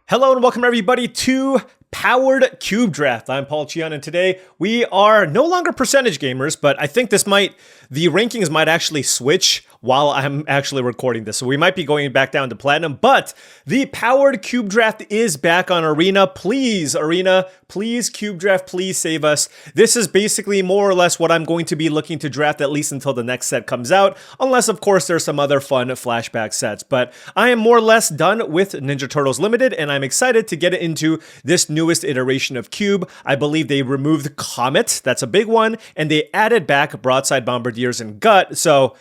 Hello and welcome everybody to Powered Cube Draft. I'm Paul Cheon, and today we are no longer percentage gamers, but I think the rankings might actually switch while I'm actually recording this. So we might be going back down to Platinum, but the Powered Cube Draft is back on Arena. Please, Arena, please, Cube Draft, please save us. This is basically more or less what I'm going to be looking to draft at least until the next set comes out, unless of course there's some other fun flashback sets. But I am more or less done with Ninja Turtles Limited, and I'm excited to get into this newest iteration of Cube. I believe they removed Comet, that's a big one, and they added back Broadside Bombardiers and Gut, so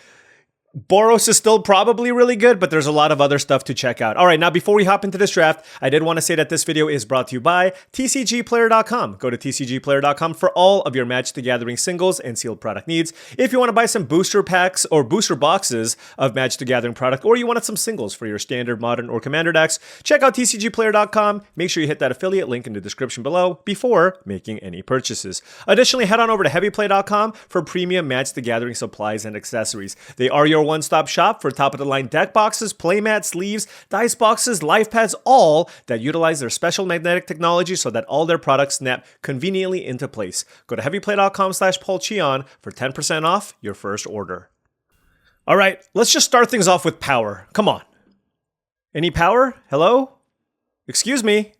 Boros is still probably really good, but there's a lot of other stuff to check out. All right, now before we hop into this draft, I did want to say that this video is brought to you by TCGplayer.com. Go to TCGplayer.com for all of your Magic the Gathering singles and sealed product needs. If you want to buy some booster packs or booster boxes of Magic the Gathering product, or you wanted some singles for your standard, modern, or commander decks, check out TCGplayer.com. Make sure you hit that affiliate link in the description below before making any purchases. Additionally, head on over to HeavyPlay.com for premium Magic the Gathering supplies and accessories. They are your one-stop shop for top-of-the-line deck boxes, playmats, sleeves, dice boxes, life pads, all that utilize their special magnetic technology so that all their products snap conveniently into place. Go to heavyplay.com/paulcheon for 10% off your first order. All right, let's just start things off with power. Come on. Any power? Hello? Excuse me.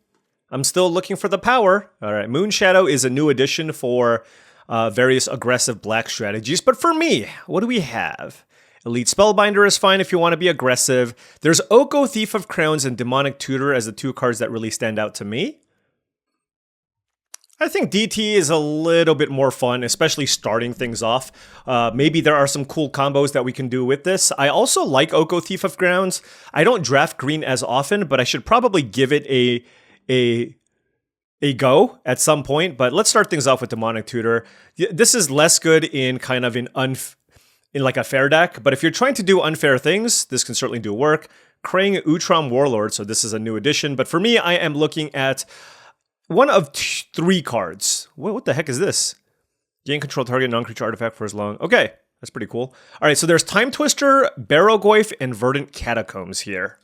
I'm still looking for the power. All right, Moon Shadow is a new addition for various aggressive black strategies. But for me, what do we have? Elite Spellbinder is fine if you want to be aggressive. There's Oko, Thief of Crowns, and Demonic Tutor as the two cards that really stand out to me. I think DT is a little bit more fun, especially starting things off. Maybe there are some cool combos that we can do with this. I also like Oko, Thief of Crowns. I don't draft green as often, but I should probably give it a go at some point. But let's start things off with Demonic Tutor. This is less good in kind of in like a fair deck, but if you're trying to do unfair things, this can certainly do work. Krang Utrom Warlord, so this is a new addition, but for me, I am looking at one of three cards. What the heck is this? Gain control target non-creature artifact for as long. Okay, that's pretty cool. All right, so there's Time Twister, Barrowgoyf, and Verdant Catacombs here.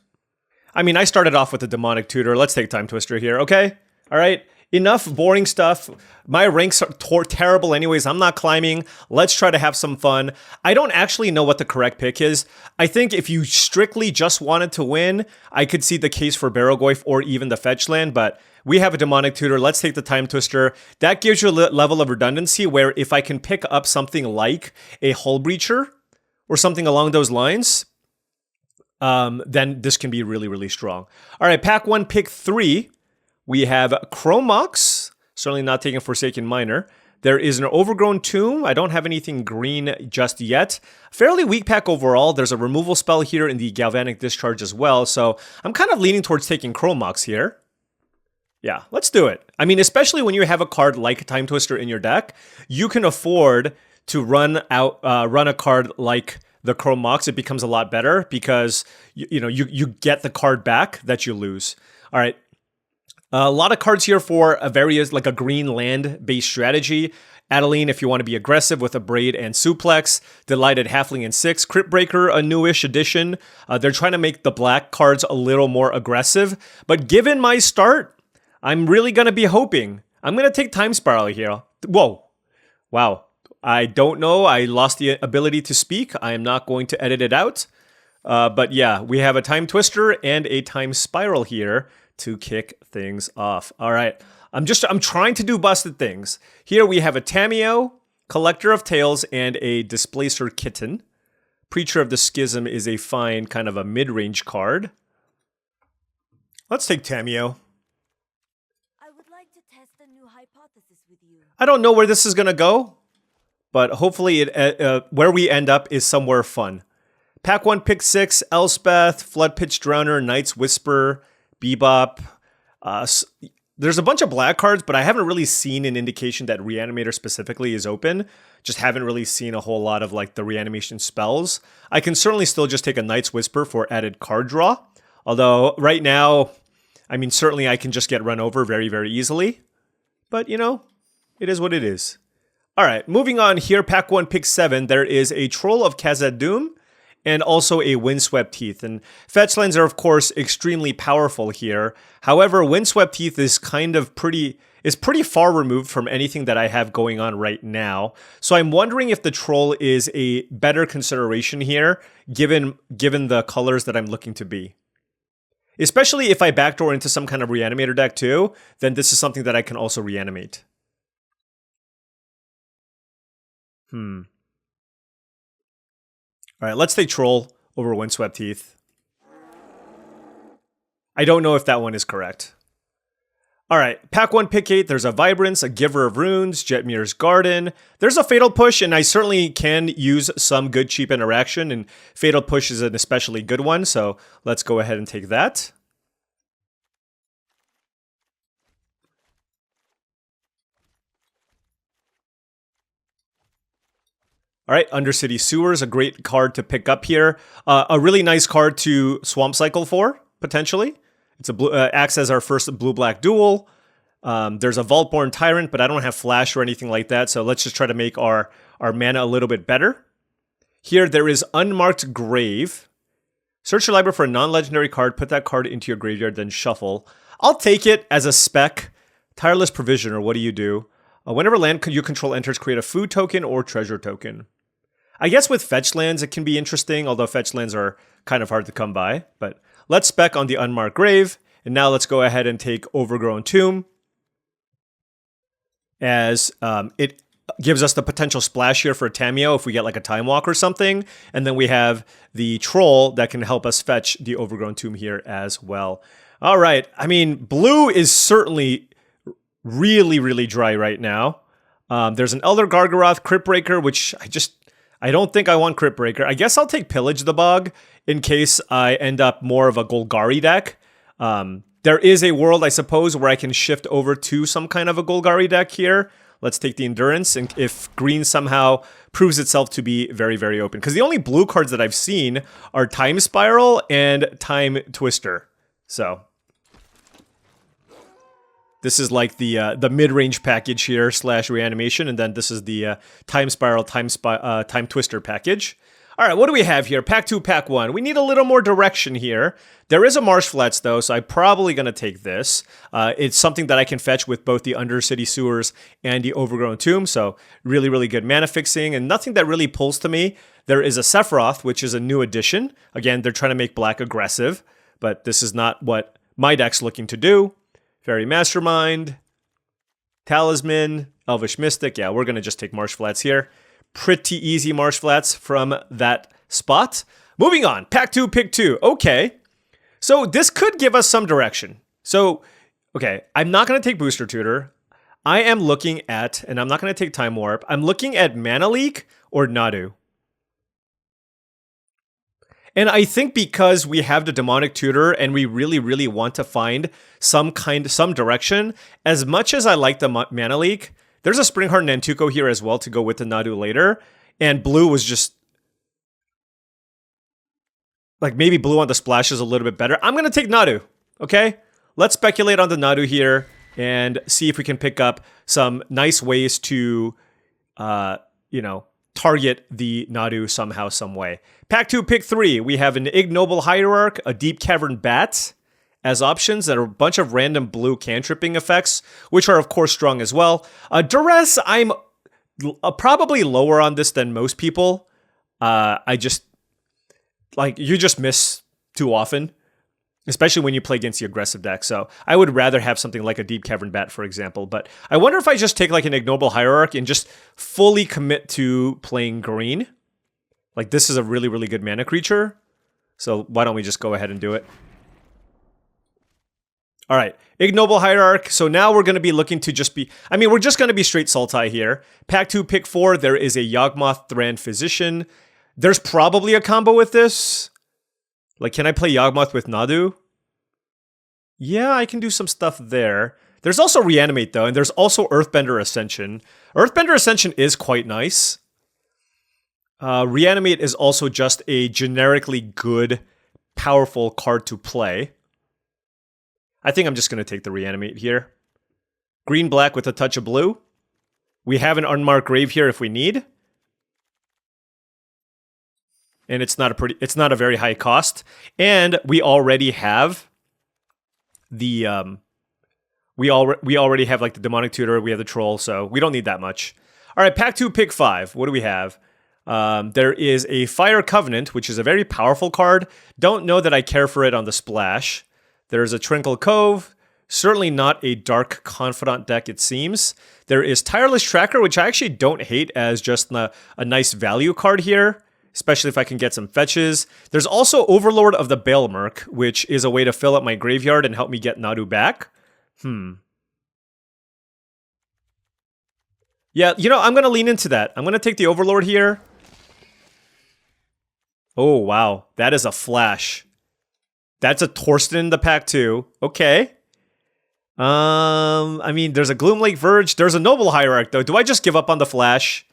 I mean, I started off with the Demonic Tutor. Let's take Time Twister here, okay? All right. Enough boring stuff. My ranks are terrible anyways. I'm not climbing. Let's try to have some fun. I don't actually know what the correct pick is. I think if you strictly just wanted to win, I could see the case for Barrowgoyf or even the fetch land, but we have a Demonic Tutor. Let's take the Time Twister. That gives you a level of redundancy where if I can pick up something like a Hull Breacher or something along those lines, then this can be really, really strong. All right, pack 1, pick 3. We have Chromox, certainly not taking Forsaken Miner. There is an Overgrown Tomb. I don't have anything green just yet. Fairly weak pack overall. There's a removal spell here in the Galvanic Discharge as well, so I'm kind of leaning towards taking Chromox here. Yeah, let's do it. I mean, especially when you have a card like Time Twister in your deck, you can afford to run a card like the Chromox. It becomes a lot better because you get the card back that you lose. All right. A lot of cards here for like a green land-based strategy. Adeline, if you want to be aggressive with a Braid and Suplex. Delighted Halfling in 6. Crypt Breaker, a newish addition. They're trying to make the black cards a little more aggressive. But given my start, I'm really going to be hoping. I'm going to take Time Spiral here. Whoa. Wow. I don't know. I lost the ability to speak. I am not going to edit it out. But yeah, we have a Time Twister and a Time Spiral here to kick things off. All right, I'm trying to do busted things. Here we have a Tameo, Collector of Tales, and a Displacer Kitten. Preacher of the Schism is a fine kind of a mid-range card. Let's take Tameo. I would like to test a new hypothesis with you. I don't know where this is gonna go, but hopefully where we end up is somewhere fun. Pack 1, pick 6, Elspeth, Floodpitch Drowner, Knight's Whisper, Bebop. There's a bunch of black cards, but I haven't really seen an indication that Reanimator specifically is open. Just haven't really seen a whole lot of like the reanimation spells. I can certainly still just take a Knight's Whisper for added card draw. Although right now, I mean, certainly I can just get run over very, very easily. But you know, it is what it is. All right, moving on here, pack 1, pick 7. There is a Troll of Khazad-dûm and also a Windswept Heath. And fetch lands are, of course, extremely powerful here. However, Windswept Heath is pretty far removed from anything that I have going on right now. So I'm wondering if the Troll is a better consideration here, given the colors that I'm looking to be. Especially if I backdoor into some kind of Reanimator deck too, then this is something that I can also reanimate. All right, let's take Troll over Windswept Heath. I don't know if that one is correct. All right, pack 1, pick 8. There's a Vibrance, a Giver of Runes, Jetmir's Garden. There's a Fatal Push, and I certainly can use some good cheap interaction, and Fatal Push is an especially good one, so let's go ahead and take that. All right, Undercity Sewers, a great card to pick up here. A really nice card to Swamp Cycle for, potentially. It's a blue, acts as our first blue-black duel. There's a Vaultborn Tyrant, but I don't have Flash or anything like that, so let's just try to make our mana a little bit better. Here, there is Unmarked Grave. Search your library for a non-legendary card, put that card into your graveyard, then shuffle. I'll take it as a spec. Tireless Provisioner, what do you do? Whenever land you control enters, create a food token or treasure token. I guess with fetch lands, it can be interesting, although fetch lands are kind of hard to come by, but let's spec on the Unmarked Grave, and now let's go ahead and take Overgrown Tomb, as it gives us the potential splash here for a Tamiyo if we get like a Time Walk or something, and then we have the Troll that can help us fetch the Overgrown Tomb here as well. All right, I mean, blue is certainly really, really dry right now. There's an Elder Gargaroth, Crypt Breaker, which I don't think I want Crypt Breaker. I guess I'll take Pillage the Bog in case I end up more of a Golgari deck. There is a world, I suppose, where I can shift over to some kind of a Golgari deck here. Let's take the Endurance, and if green somehow proves itself to be very, very open. Because the only blue cards that I've seen are Time Spiral and Time Twister. So this is like the mid-range package here / reanimation, and then this is the Time Spiral, Time Twister package. All right, what do we have here? Pack 2, pack 1. We need a little more direction here. There is a Marsh Flats, though, so I'm probably going to take this. It's something that I can fetch with both the Undercity Sewers and the Overgrown Tomb, so really, really good mana fixing, and nothing that really pulls to me. There is a Sephiroth, which is a new addition. Again, they're trying to make black aggressive, but this is not what my deck's looking to do. Fairy Mastermind, Talisman, Elvish Mystic. Yeah, we're going to just take Marsh Flats here. Pretty easy Marsh Flats from that spot. Moving on, pack 2, pick 2. Okay, so this could give us some direction. So, okay, I'm not going to take Booster Tutor. I am looking at, and I'm not going to take Time Warp, I'm looking at Mana Leak or Nadu. And I think because we have the Demonic Tutor and we really, really want to find some direction, as much as I like the Mana Leak, there's a Springheart Nantuko here as well to go with the Nadu later. And blue was just, like, maybe blue on the splash is a little bit better. I'm going to take Nadu, okay? Let's speculate on the Nadu here and see if we can pick up some nice ways to, target the Nadu somehow, some way. Pack 2, pick 3. We have an Ignoble Hierarch, a Deep Cavern Bat as options, and a bunch of random blue cantripping effects, which are, of course, strong as well. Duress, I'm probably lower on this than most people. You just miss too often, especially when you play against the aggressive deck. So I would rather have something like a Deep Cavern Bat, for example. But I wonder if I just take like an Ignoble Hierarch and just fully commit to playing green. Like, this is a really, really good mana creature. So why don't we just go ahead and do it? All right, Ignoble Hierarch. So now we're going to be looking to just be, we're just going to be straight Sultai here. Pack 2, pick 4. There is a Yawgmoth Thran Physician. There's probably a combo with this. Like, can I play Yawgmoth with Nadu? Yeah, I can do some stuff there. There's also Reanimate, though, and there's also Earthbender Ascension. Earthbender Ascension is quite nice. Reanimate is also just a generically good, powerful card to play. I think I'm just going to take the Reanimate here. Green-black with a touch of blue. We have an Unmarked Grave here if we need. and it's not a very high cost. And we already have the we already have like the demonic tutor, we have the troll, so we don't need that much. All right, pack 2, pick 5. What do we have? There is a Fire Covenant, which is a very powerful card. Don't know that I care for it on the splash. There's a Trinkle Cove. Certainly not a Dark Confidant deck, it seems. There is Tireless Tracker, which I actually don't hate as just a nice value card here, especially if I can get some fetches. There's also Overlord of the Baelmerk, which is a way to fill up my graveyard and help me get Nadu back. Yeah, you know, I'm going to lean into that. I'm going to take the Overlord here. Oh, wow. That is a flash. That's a Torsten in the pack too. Okay. I mean, there's a Gloomlake Verge. There's a Noble Hierarch, though. Do I just give up on the flash?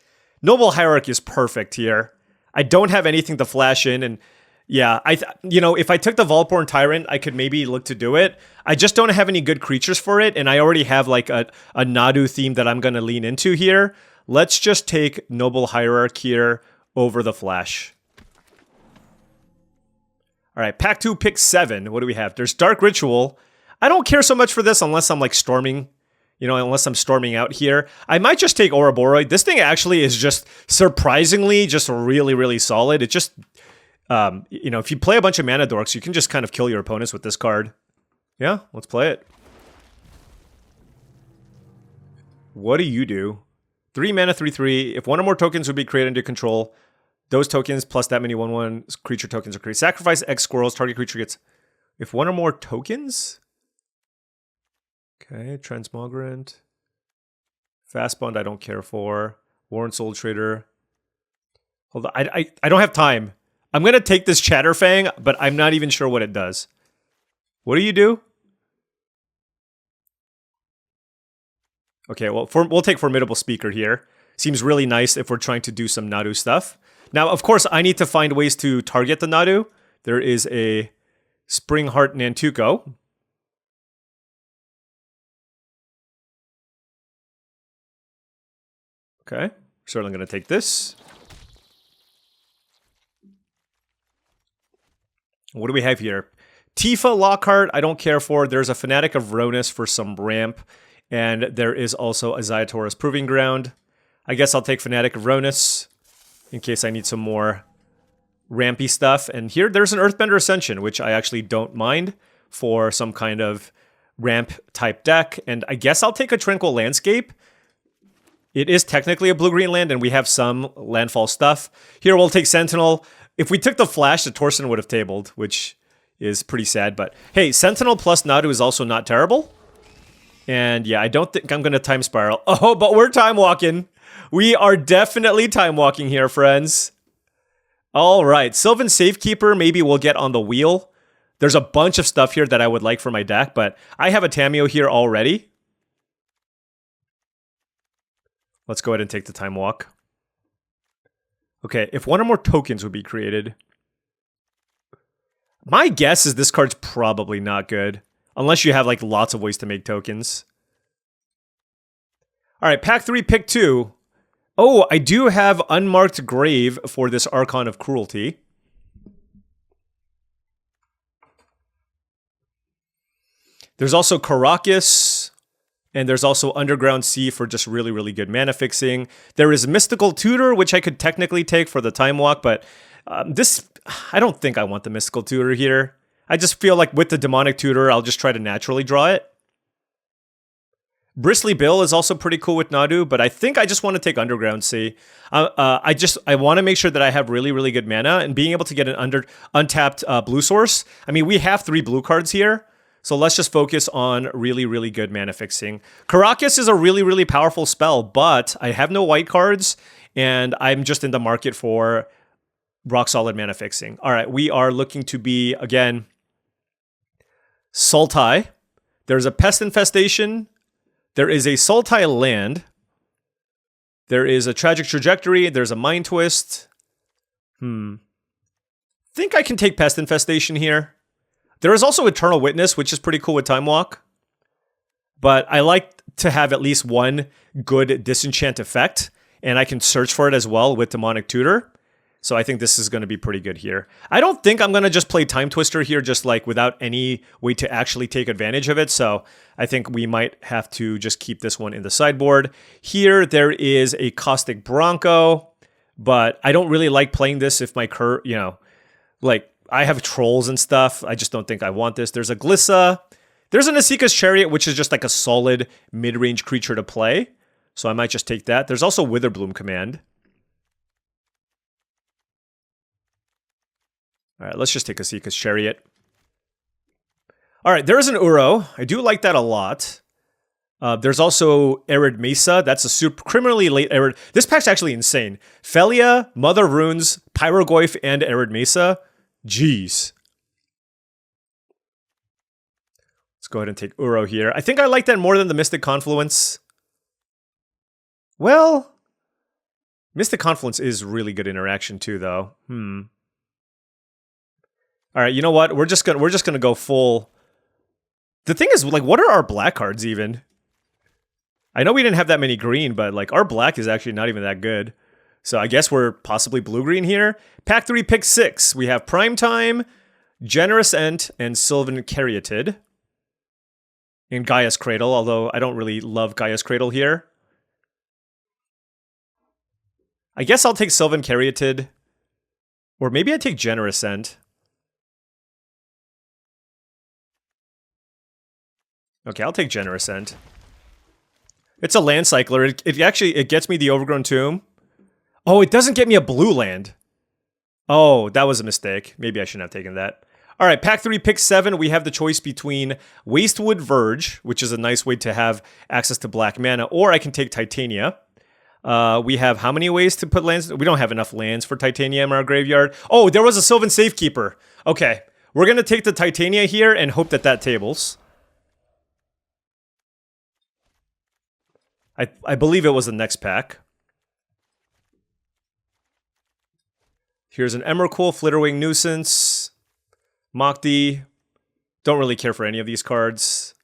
Noble Hierarch is perfect here. I don't have anything to flash in, and yeah, you know, if I took the Volporn Tyrant, I could maybe look to do it. I just don't have any good creatures for it, and I already have like a Nadu theme that I'm going to lean into here. Let's just take Noble Hierarch here over the flash. All right, pack 2, pick 7. What do we have? There's Dark Ritual. I don't care so much for this unless I'm like storming, you know, unless I'm storming out here. I might just take Ouroboros. This thing actually is just surprisingly just really, really solid. It just, you know, if you play a bunch of mana dorks, you can just kind of kill your opponents with this card. Yeah, let's play it. What do you do? 3 mana, 3/3. If one or more tokens would be created under control, those tokens plus that many 1/1 creature tokens are created. Sacrifice X squirrels. Target creature gets... If one or more tokens? Okay, Transmogrant. Fastbond I don't care for. Warren Soul Trader. Hold on, I don't have time. I'm going to take this Chatterfang, but I'm not even sure what it does. What do you do? Okay, well, we'll take Formidable Speaker here. Seems really nice if we're trying to do some Nadu stuff. Now, of course, I need to find ways to target the Nadu. There is a Springheart Nantuko. Okay, certainly going to take this. What do we have here? Tifa Lockhart, I don't care for. There's a Fanatic of Ronus for some ramp. And there is also a Zayatora's Proving Ground. I guess I'll take Fanatic of Ronus in case I need some more rampy stuff. And here, there's an Earthbender Ascension, which I actually don't mind for some kind of ramp-type deck. And I guess I'll take a Tranquil Landscape. It is technically a blue-green land, and we have some landfall stuff. Here, we'll take Sentinel. If we took the Flash, the Torsten would have tabled, which is pretty sad. But hey, Sentinel plus Nadu is also not terrible. And yeah, I don't think I'm going to Time Spiral. Oh, but we're time walking. We are definitely time walking here, friends. All right, Sylvan Safekeeper, maybe we'll get on the wheel. There's a bunch of stuff here that I would like for my deck, but I have a Tamiyo here already. Let's go ahead and take the Time Walk. Okay, if one or more tokens would be created. My guess is this card's probably not good. Unless you have like lots of ways to make tokens. All right, pack 3, pick 2. Oh, I do have Unmarked Grave for this Archon of Cruelty. There's also Karakas. And there's also Underground Sea for just really, really good mana fixing. There is Mystical Tutor, which I could technically take for the Time Walk, but I don't think I want the Mystical Tutor here. I just feel like with the Demonic Tutor, I'll just try to naturally draw it. Bristly Bill is also pretty cool with Nadu, but I think I just want to take Underground Sea. I want to make sure that I have really, really good mana, and being able to get an untapped blue source. I mean, we have 3 blue cards here. So let's just focus on really, really good mana fixing. Karakas is a really, really powerful spell, but I have no white cards, and I'm just in the market for rock solid mana fixing. All right, we are looking to be, again, Sultai. There's a Pest Infestation. There is a Sultai land. There is a Tragic Trajectory. There's a Mind Twist. Think I can take Pest Infestation here. There is also Eternal Witness, which is pretty cool with Time Walk. But I like to have at least one good disenchant effect, and I can search for it as well with Demonic Tutor. So I think this is going to be pretty good here. I don't think I'm going to just play Time Twister here just like without any way to actually take advantage of it. So I think we might have to just keep this one in the sideboard. Here there is a Caustic Bronco, but I don't really like playing this if my like I have trolls and stuff. I just don't think I want this. There's a Glissa. There's an Asika's Chariot, which is just like a solid mid-range creature to play. So I might just take that. There's also Witherbloom Command. All right, let's just take Asika's Chariot. All right, there is an Uro. I do like that a lot. There's also Arid Mesa. That's a super criminally late Arid. This pack's actually insane. Felia, Mother Runes, Pyrogoyf, and Arid Mesa. Jeez. Let's go ahead and take Uro here. I think I like that more than the Mystic Confluence. Well, Mystic Confluence is really good interaction too, though. All right, you know what? We're just gonna go full. The thing is, like, what are our black cards even? I know we didn't have that many green, but like our black is actually not even that good. So I guess we're possibly blue-green here. Pack 3, pick 6. We have Primetime, Generous Ent, and Sylvan Caryatid. In Gaia's Cradle, although I don't really love Gaia's Cradle here. I guess I'll take Sylvan Caryatid. Or maybe I take Generous Ent. Okay, I'll take Generous Ent. It's a land cycler. It gets me the Overgrown Tomb. Oh, it doesn't get me a blue land. Oh, that was a mistake. Maybe I shouldn't have taken that. All right, pack 3, pick 7. We have the choice between Wastewood Verge, which is a nice way to have access to black mana, or I can take Titania. We have how many ways to put lands? We don't have enough lands for Titania in our graveyard. Oh, there was a Sylvan Safekeeper. Okay, we're going to take the Titania here and hope that that tables. I believe it was the next pack. Here's an Emrakul, Flitterwing Nuisance, Mokdi. Don't really care for any of these cards.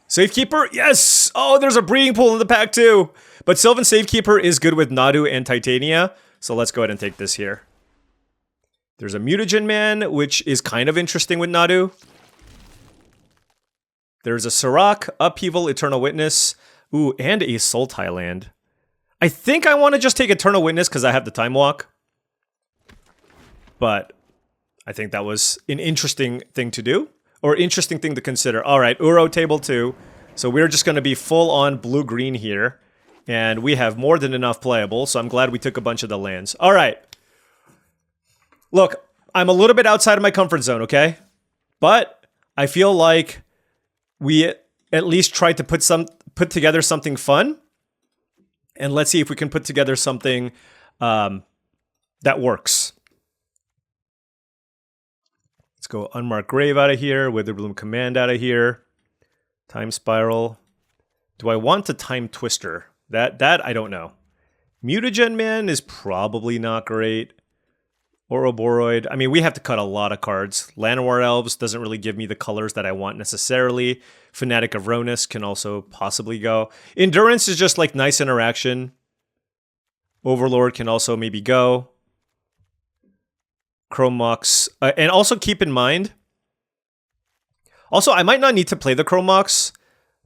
Safekeeper, yes! Oh, there's a Breeding Pool in the pack too. But Sylvan Safekeeper is good with Nadu and Titania, so let's go ahead and take this here. There's a Mutagen Man, which is kind of interesting with Nadu. There's a Sirach, Upheaval, Eternal Witness, ooh, and a Sultai land. I think I want to just take Eternal Witness because I have the Time Walk. But I think that was an interesting thing to do, or interesting thing to consider. All right, Uro table 2. So we're just going to be full on blue-green here. And we have more than enough playable, so I'm glad we took a bunch of the lands. All right. Look, I'm a little bit outside of my comfort zone, okay? But I feel like we at least tried to put together something fun, and let's see if we can put together something that works. Let's go Unmarked Grave out of here, Witherbloom Command out of here, Time Spiral. Do I want to Time Twister? That I don't know. Mutagen Man is probably not great. Ouroboros. I mean, we have to cut a lot of cards. Llanowar Elves doesn't really give me the colors that I want necessarily. Fanatic of Ronus can also possibly go. Endurance is just like nice interaction. Overlord can also maybe go. Chrome Mox. And also keep in mind, also I might not need to play the Chrome Mox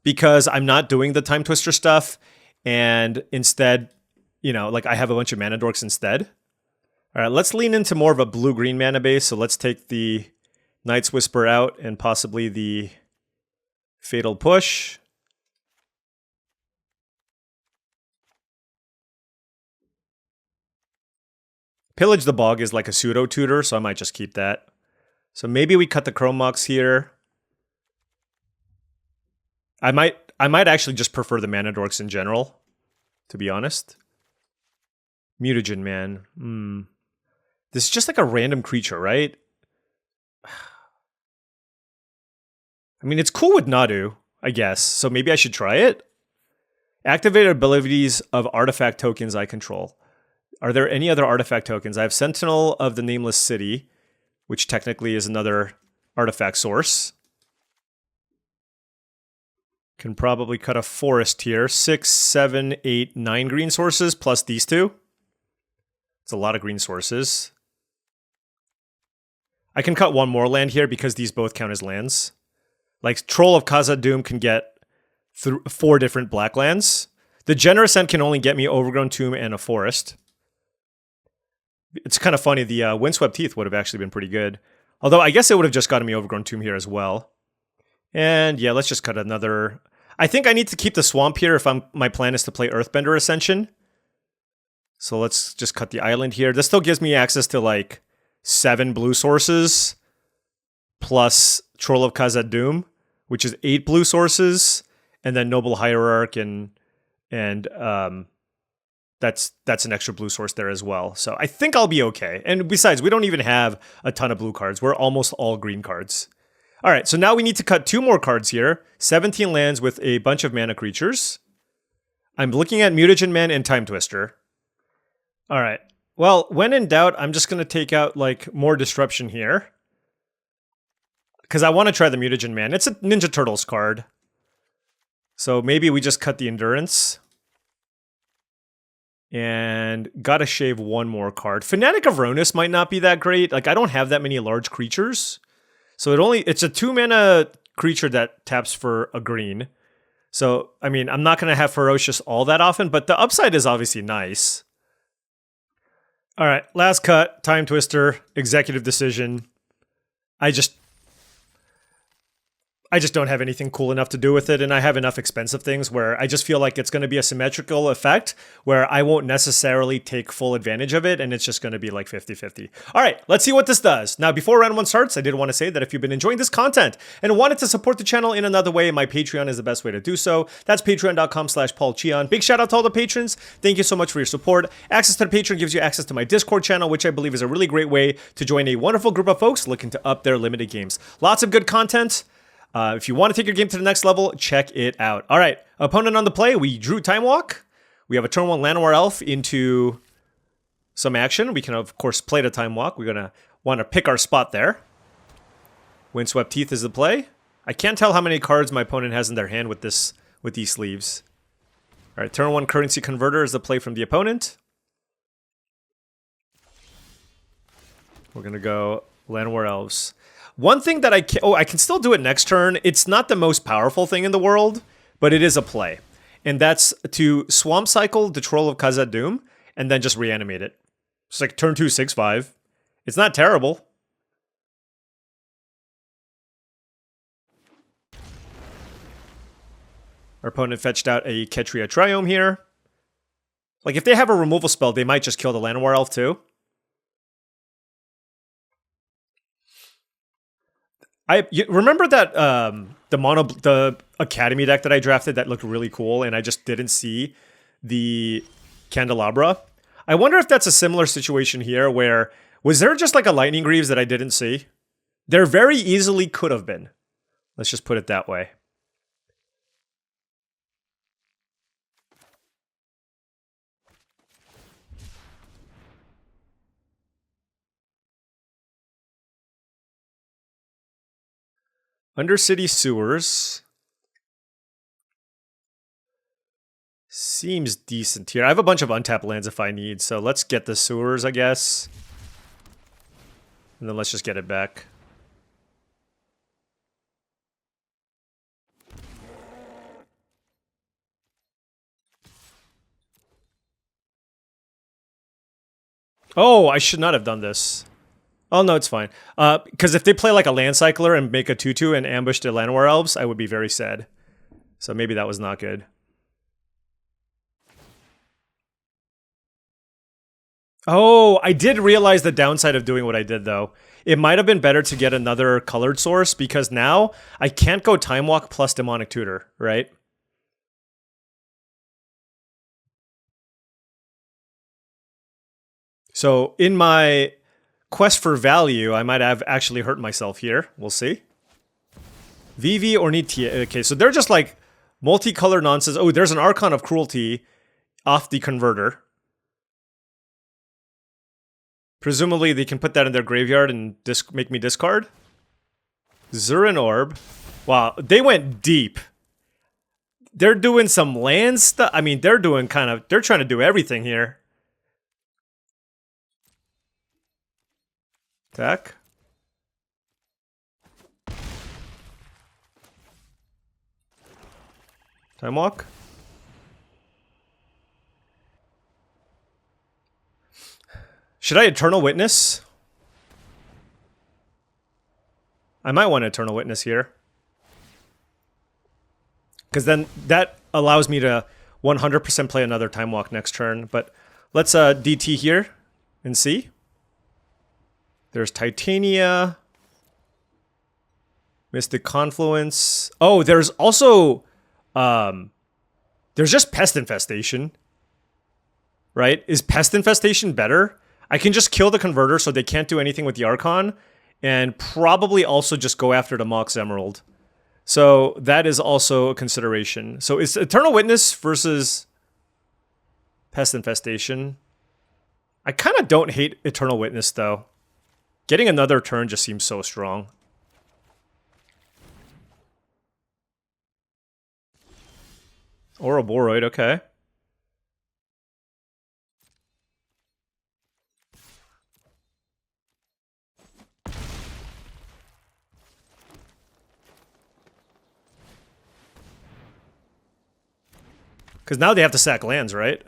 because I'm not doing the Time Twister stuff. And instead, you know, like I have a bunch of mana dorks instead. All right, let's lean into more of a blue-green mana base. So let's take the Night's Whisper out and possibly the Fatal Push. Pillage the Bog is like a pseudo-tutor, so I might just keep that. So maybe we cut the Chrome Mox here. I might actually just prefer the mana dorks in general, to be honest. Mutagen Man. This is just like a random creature, right? I mean, it's cool with Nadu, I guess. So maybe I should try it. Activate abilities of artifact tokens I control. Are there any other artifact tokens? I have Sentinel of the Nameless City, which technically is another artifact source. Can probably cut a forest here. 6, 7, 8, 9 green sources plus these two. It's a lot of green sources. I can cut one more land here because these both count as lands. Like, Troll of Khazad-dûm can get 4 different black lands. The Generous End can only get me Overgrown Tomb and a forest. It's kind of funny, the Windswept Heath would have actually been pretty good. Although, I guess it would have just gotten me Overgrown Tomb here as well. And yeah, let's just cut another... I think I need to keep the swamp here if my plan is to play Earthbender Ascension. So let's just cut the island here. This still gives me access to like 7 blue sources plus Troll of Khazad-dûm, which is 8 blue sources, and then Noble Hierarch and that's an extra blue source there as well. So I think I'll be okay. And besides, we don't even have a ton of blue cards. We're almost all green cards. All right, so now we need to cut 2 more cards here. 17 lands with a bunch of mana creatures. I'm looking at Mutagen Man and Time Twister. All right. Well, when in doubt, I'm just going to take out like more Disruption here. Because I want to try the Mutagen Man. It's a Ninja Turtles card. So maybe we just cut the Endurance. And gotta shave one more card. Fanatic of Ronus might not be that great. Like, I don't have that many large creatures. So it's a 2 mana creature that taps for a green. So, I mean, I'm not going to have Ferocious all that often, but the upside is obviously nice. All right, last cut, Time Twister, executive decision. I just don't have anything cool enough to do with it, and I have enough expensive things where I just feel like it's going to be a symmetrical effect where I won't necessarily take full advantage of it, and it's just going to be like 50-50. All right, let's see what this does. Now, before round 1 starts, I did want to say that if you've been enjoying this content and wanted to support the channel in another way, my Patreon is the best way to do so. That's patreon.com/paulcheon. Big shout out to all the patrons. Thank you so much for your support. Access to the Patreon gives you access to my Discord channel, which I believe is a really great way to join a wonderful group of folks looking to up their limited games. Lots of good content. If you want to take your game to the next level, check it out. All right, opponent on the play. We drew Time Walk. We have a turn 1 Llanowar Elf into some action. We can, of course, play the Time Walk. We're going to want to pick our spot there. Windswept Heath is the play. I can't tell how many cards my opponent has in their hand with these sleeves. All right, turn 1 Currency Converter is the play from the opponent. We're going to go Llanowar Elves. One thing that I can still do it next turn. It's not the most powerful thing in the world, but it is a play. And that's to Swamp Cycle the Troll of Khazad-dûm and then just reanimate it. It's like turn 2, 6/5. It's not terrible. Our opponent fetched out a Ketria Triome here. Like, if they have a removal spell, they might just kill the Llanowar Elf too. You remember that the Academy deck that I drafted that looked really cool, and I just didn't see the Candelabra? I wonder if that's a similar situation here, where was there just like a Lightning Greaves that I didn't see? There very easily could have been. Let's just put it that way. Undercity Sewers seems decent here. I have a bunch of untapped lands if I need, so let's get the Sewers, I guess. And then let's just get it back. Oh, I should not have done this. Oh, no, it's fine. Because if they play like a Land Cycler and make a 2/2 and ambush the Llanowar Elves, I would be very sad. So maybe that was not good. Oh, I did realize the downside of doing what I did, though. It might have been better to get another colored source, because now I can't go Time Walk plus Demonic Tutor, right? So in my quest for value, I might have actually hurt myself here. We'll see. VV or Nitia. Okay, so they're just like multicolored nonsense. Oh, there's an Archon of Cruelty off the converter. Presumably they can put that in their graveyard and make me discard. Zurin Orb. Wow, they went deep. they're doing some land stuff. I mean, they're doing they're trying to do everything here. Attack. Time walk. Should I Eternal Witness? I might want Eternal Witness here. Because then that allows me to 100% play another Time Walk next turn. But let's DT here and see. There's Titania. Mystic Confluence. Oh, there's also... there's just Pest Infestation. Right? Is Pest Infestation better? I can just kill the Converter so they can't do anything with the Archon. And probably also just go after the Mox Emerald. So that is also a consideration. So it's Eternal Witness versus Pest Infestation. I kind of don't hate Eternal Witness though. Getting another turn just seems so strong. Ouroboros, okay. Because now they have to sack lands, right?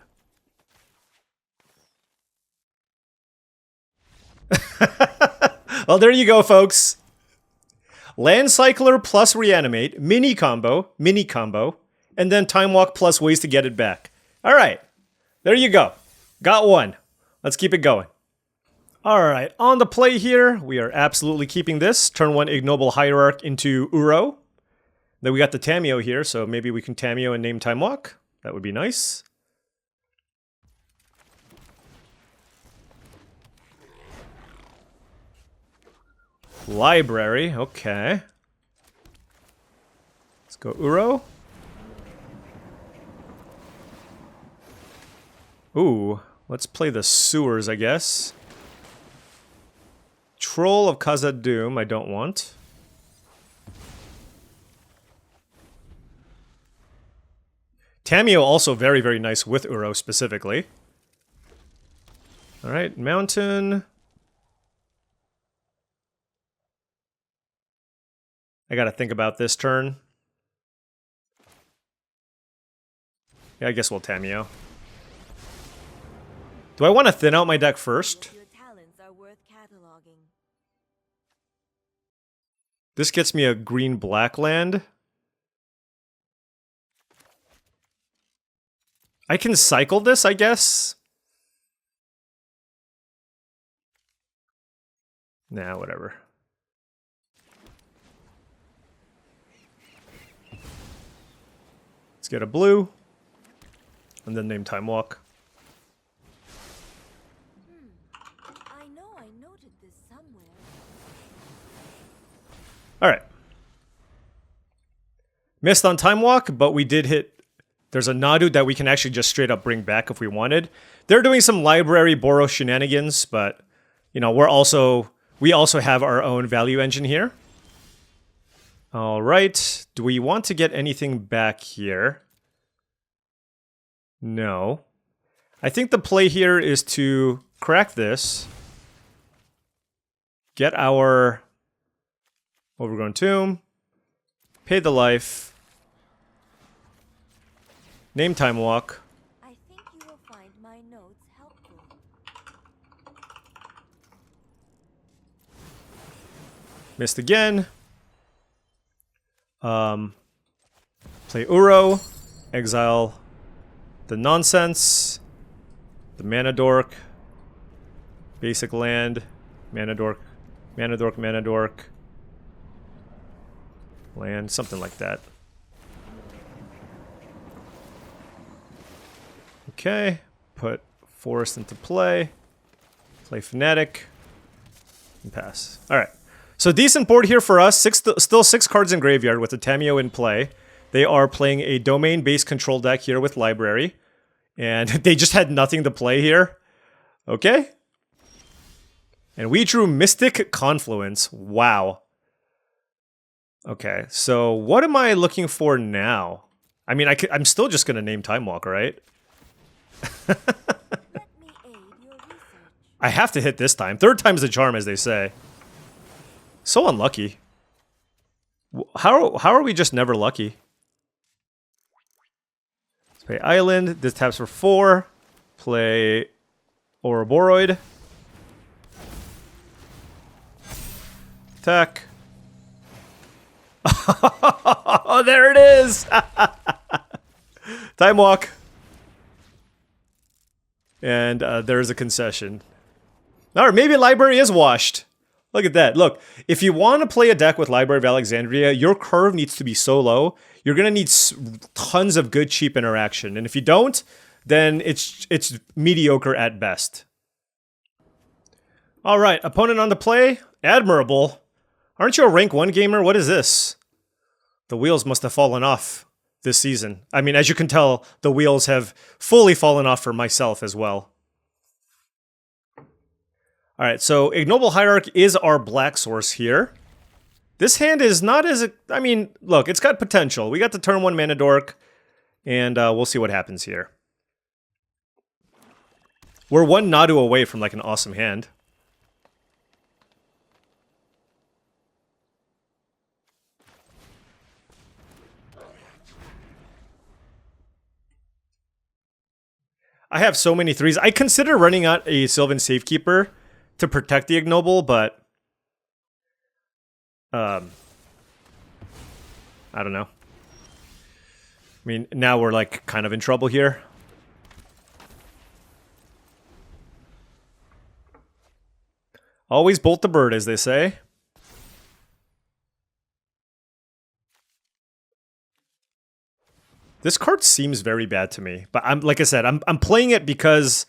Well, there you go, folks. Land Cycler plus Reanimate, mini combo, and then Time Walk plus ways to get it back. All right, there you go. Got one. Let's keep it going. All right, on the play here, we are absolutely keeping this. Turn 1 Ignoble Hierarch into Uro. Then we got the Tamiyo here, so maybe we can Tamiyo and name Time Walk. That would be nice. Library, okay. Let's go Uro. Ooh, let's play the sewers, I guess. Troll of Khazad-dûm, I don't want. Tamiyo also very, very nice with Uro specifically. Alright, Mountain. I gotta think about this turn. Yeah, I guess we'll Tamiyo. Do I want to thin out my deck first? Your talents are worth cataloging. This gets me a green-black land. I can cycle this, I guess? Nah, whatever. Let's get a blue. And then name Time Walk. I know I noted this somewhere. Alright. Missed on Time Walk, but we did hit... There's a Nadu that we can actually just straight up bring back if we wanted. They're doing some library Boros shenanigans, but, you know, we also have our own value engine here. Alright. Do we want to get anything back here? No. I think the play here is to crack this. Get our Overgrown Tomb. Pay the life. Name Time Walk. I think you will find my notes helpful. Missed again. Play Uro. Exile the nonsense. The Mana Dork. Basic land. Mana Dork. Mana Dork, Mana Dork. Land, something like that. Okay, put Forest into play. Play Fnatic. And pass. Alright. So decent board here for us. Still 6 cards in graveyard with the Tamiyo in play. They are playing a domain-based control deck here with Library. And they just had nothing to play here. Okay. And we drew Mystic Confluence. Wow. Okay, so what am I looking for now? I mean, I'm still just going to name Time Walk, right? Let me aid your research. I have to hit this time. Third time's the charm, as they say. So unlucky. How are we just never lucky? Let's play Island. This taps for 4. Play Ouroboros. Attack. Oh, there it is! Time Walk. And there's a concession. Or maybe Library is washed. Look at that. Look, if you want to play a deck with Library of Alexandria, your curve needs to be so low. You're going to need tons of good, cheap interaction. And if you don't, then it's mediocre at best. All right, opponent on the play. Admirable. Aren't you a rank 1 gamer? What is this? The wheels must have fallen off this season. I mean, as you can tell, the wheels have fully fallen off for myself as well. All right, so Ignoble Hierarch is our black source here. This hand is not as... I mean, look, it's got potential. We got the turn 1 Mana Dork, and we'll see what happens here. We're 1 Nadu away from, like, an awesome hand. I have so many 3s. I consider running out a Sylvan Safekeeper to protect the Ignoble, but I don't know. I mean, now we're like kind of in trouble here. Always bolt the bird, as they say. This card seems very bad to me, but like I said, I'm playing it because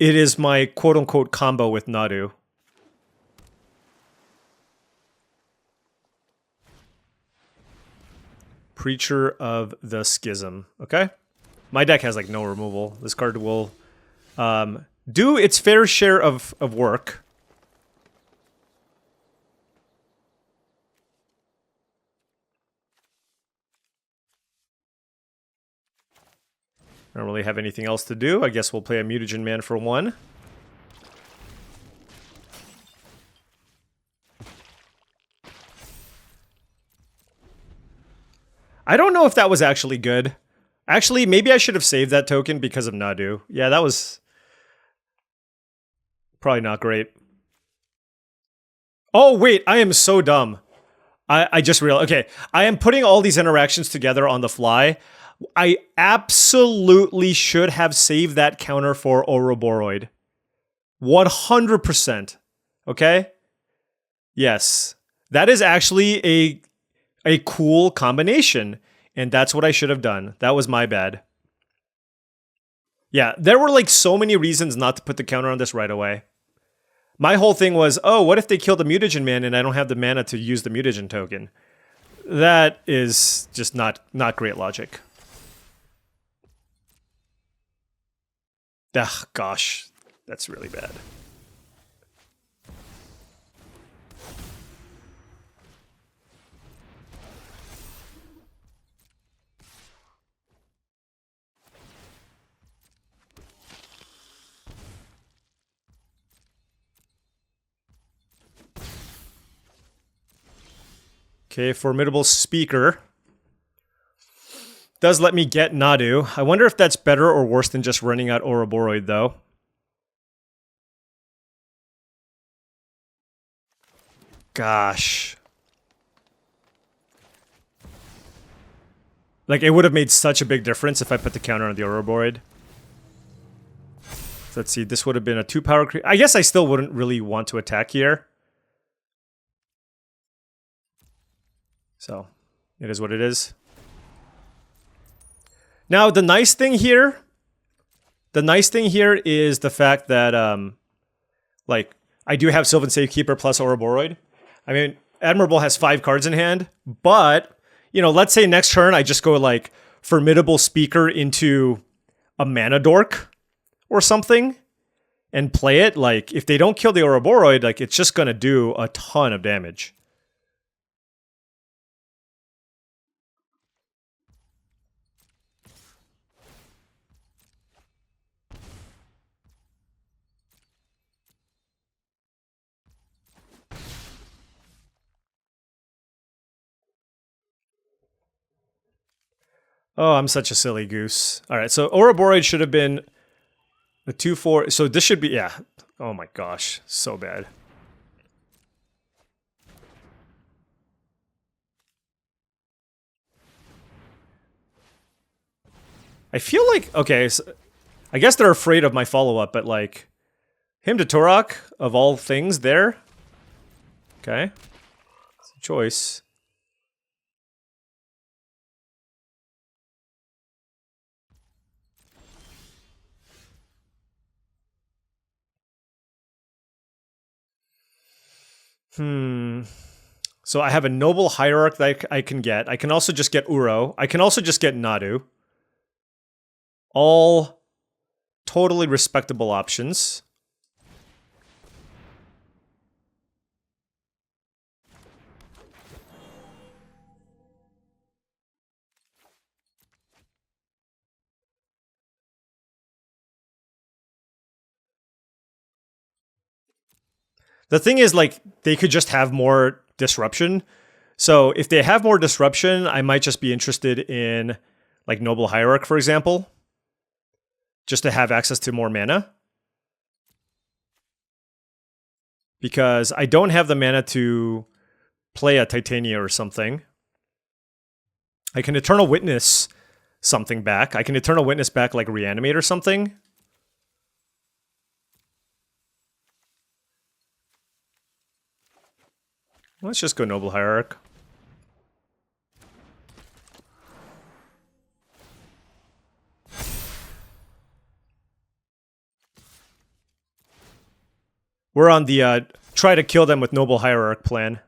it is my quote-unquote combo with Nadu. Preacher of the Schism. Okay. My deck has like no removal. This card will do its fair share of work. I don't really have anything else to do. I guess we'll play a Mutagen Man for 1. I don't know if that was actually good. Actually, maybe I should have saved that token because of Nadu. Yeah, that was probably not great. Oh, wait, I am so dumb. I just realized. Okay, I am putting all these interactions together on the fly. I absolutely should have saved that counter for Ouroboros. 100%. Okay? Yes. That is actually a cool combination. And that's what I should have done. That was my bad. Yeah, there were like so many reasons not to put the counter on this right away. My whole thing was, oh, what if they kill the Mutagen Man and I don't have the mana to use the Mutagen token? That is just not great logic. Ugh, gosh, that's really bad. Okay, Formidable Speaker. Does let me get Nadu. I wonder if that's better or worse than just running out Ouroboros, though. Gosh. Like, it would have made such a big difference if I put the counter on the Ouroboros. So let's see, this would have been a 2-power... I guess I still wouldn't really want to attack here. So, it is what it is. Now, the nice thing here is the fact that, like, I do have Sylvan Safekeeper plus Ouroboros. I mean, Admirable has 5 cards in hand, but, you know, let's say next turn I just go, like, Formidable Speaker into a Mana Dork or something and play it. Like, if they don't kill the Ouroboros, like, it's just gonna do a ton of damage. Oh, I'm such a silly goose. All right, so Ouroboros should have been the 2/4. So this should be, yeah. Oh my gosh, so bad. I feel like, okay, so I guess they're afraid of my follow-up, but like, him to Turok, of all things, there. Okay. It's a choice. So I have a noble hierarch that I can get. I can also just get Uro. I can also just get Nadu. All totally respectable options. The thing is, like, they could just have more disruption. So if they have more disruption, I might just be interested in, like, Noble Hierarch, for example. Just to have access to more mana. Because I don't have the mana to play a Titania or something. I can Eternal Witness something back. I can Eternal Witness back, like, Reanimate or something. Let's just go Noble Hierarch. We're on the try to kill them with Noble Hierarch plan.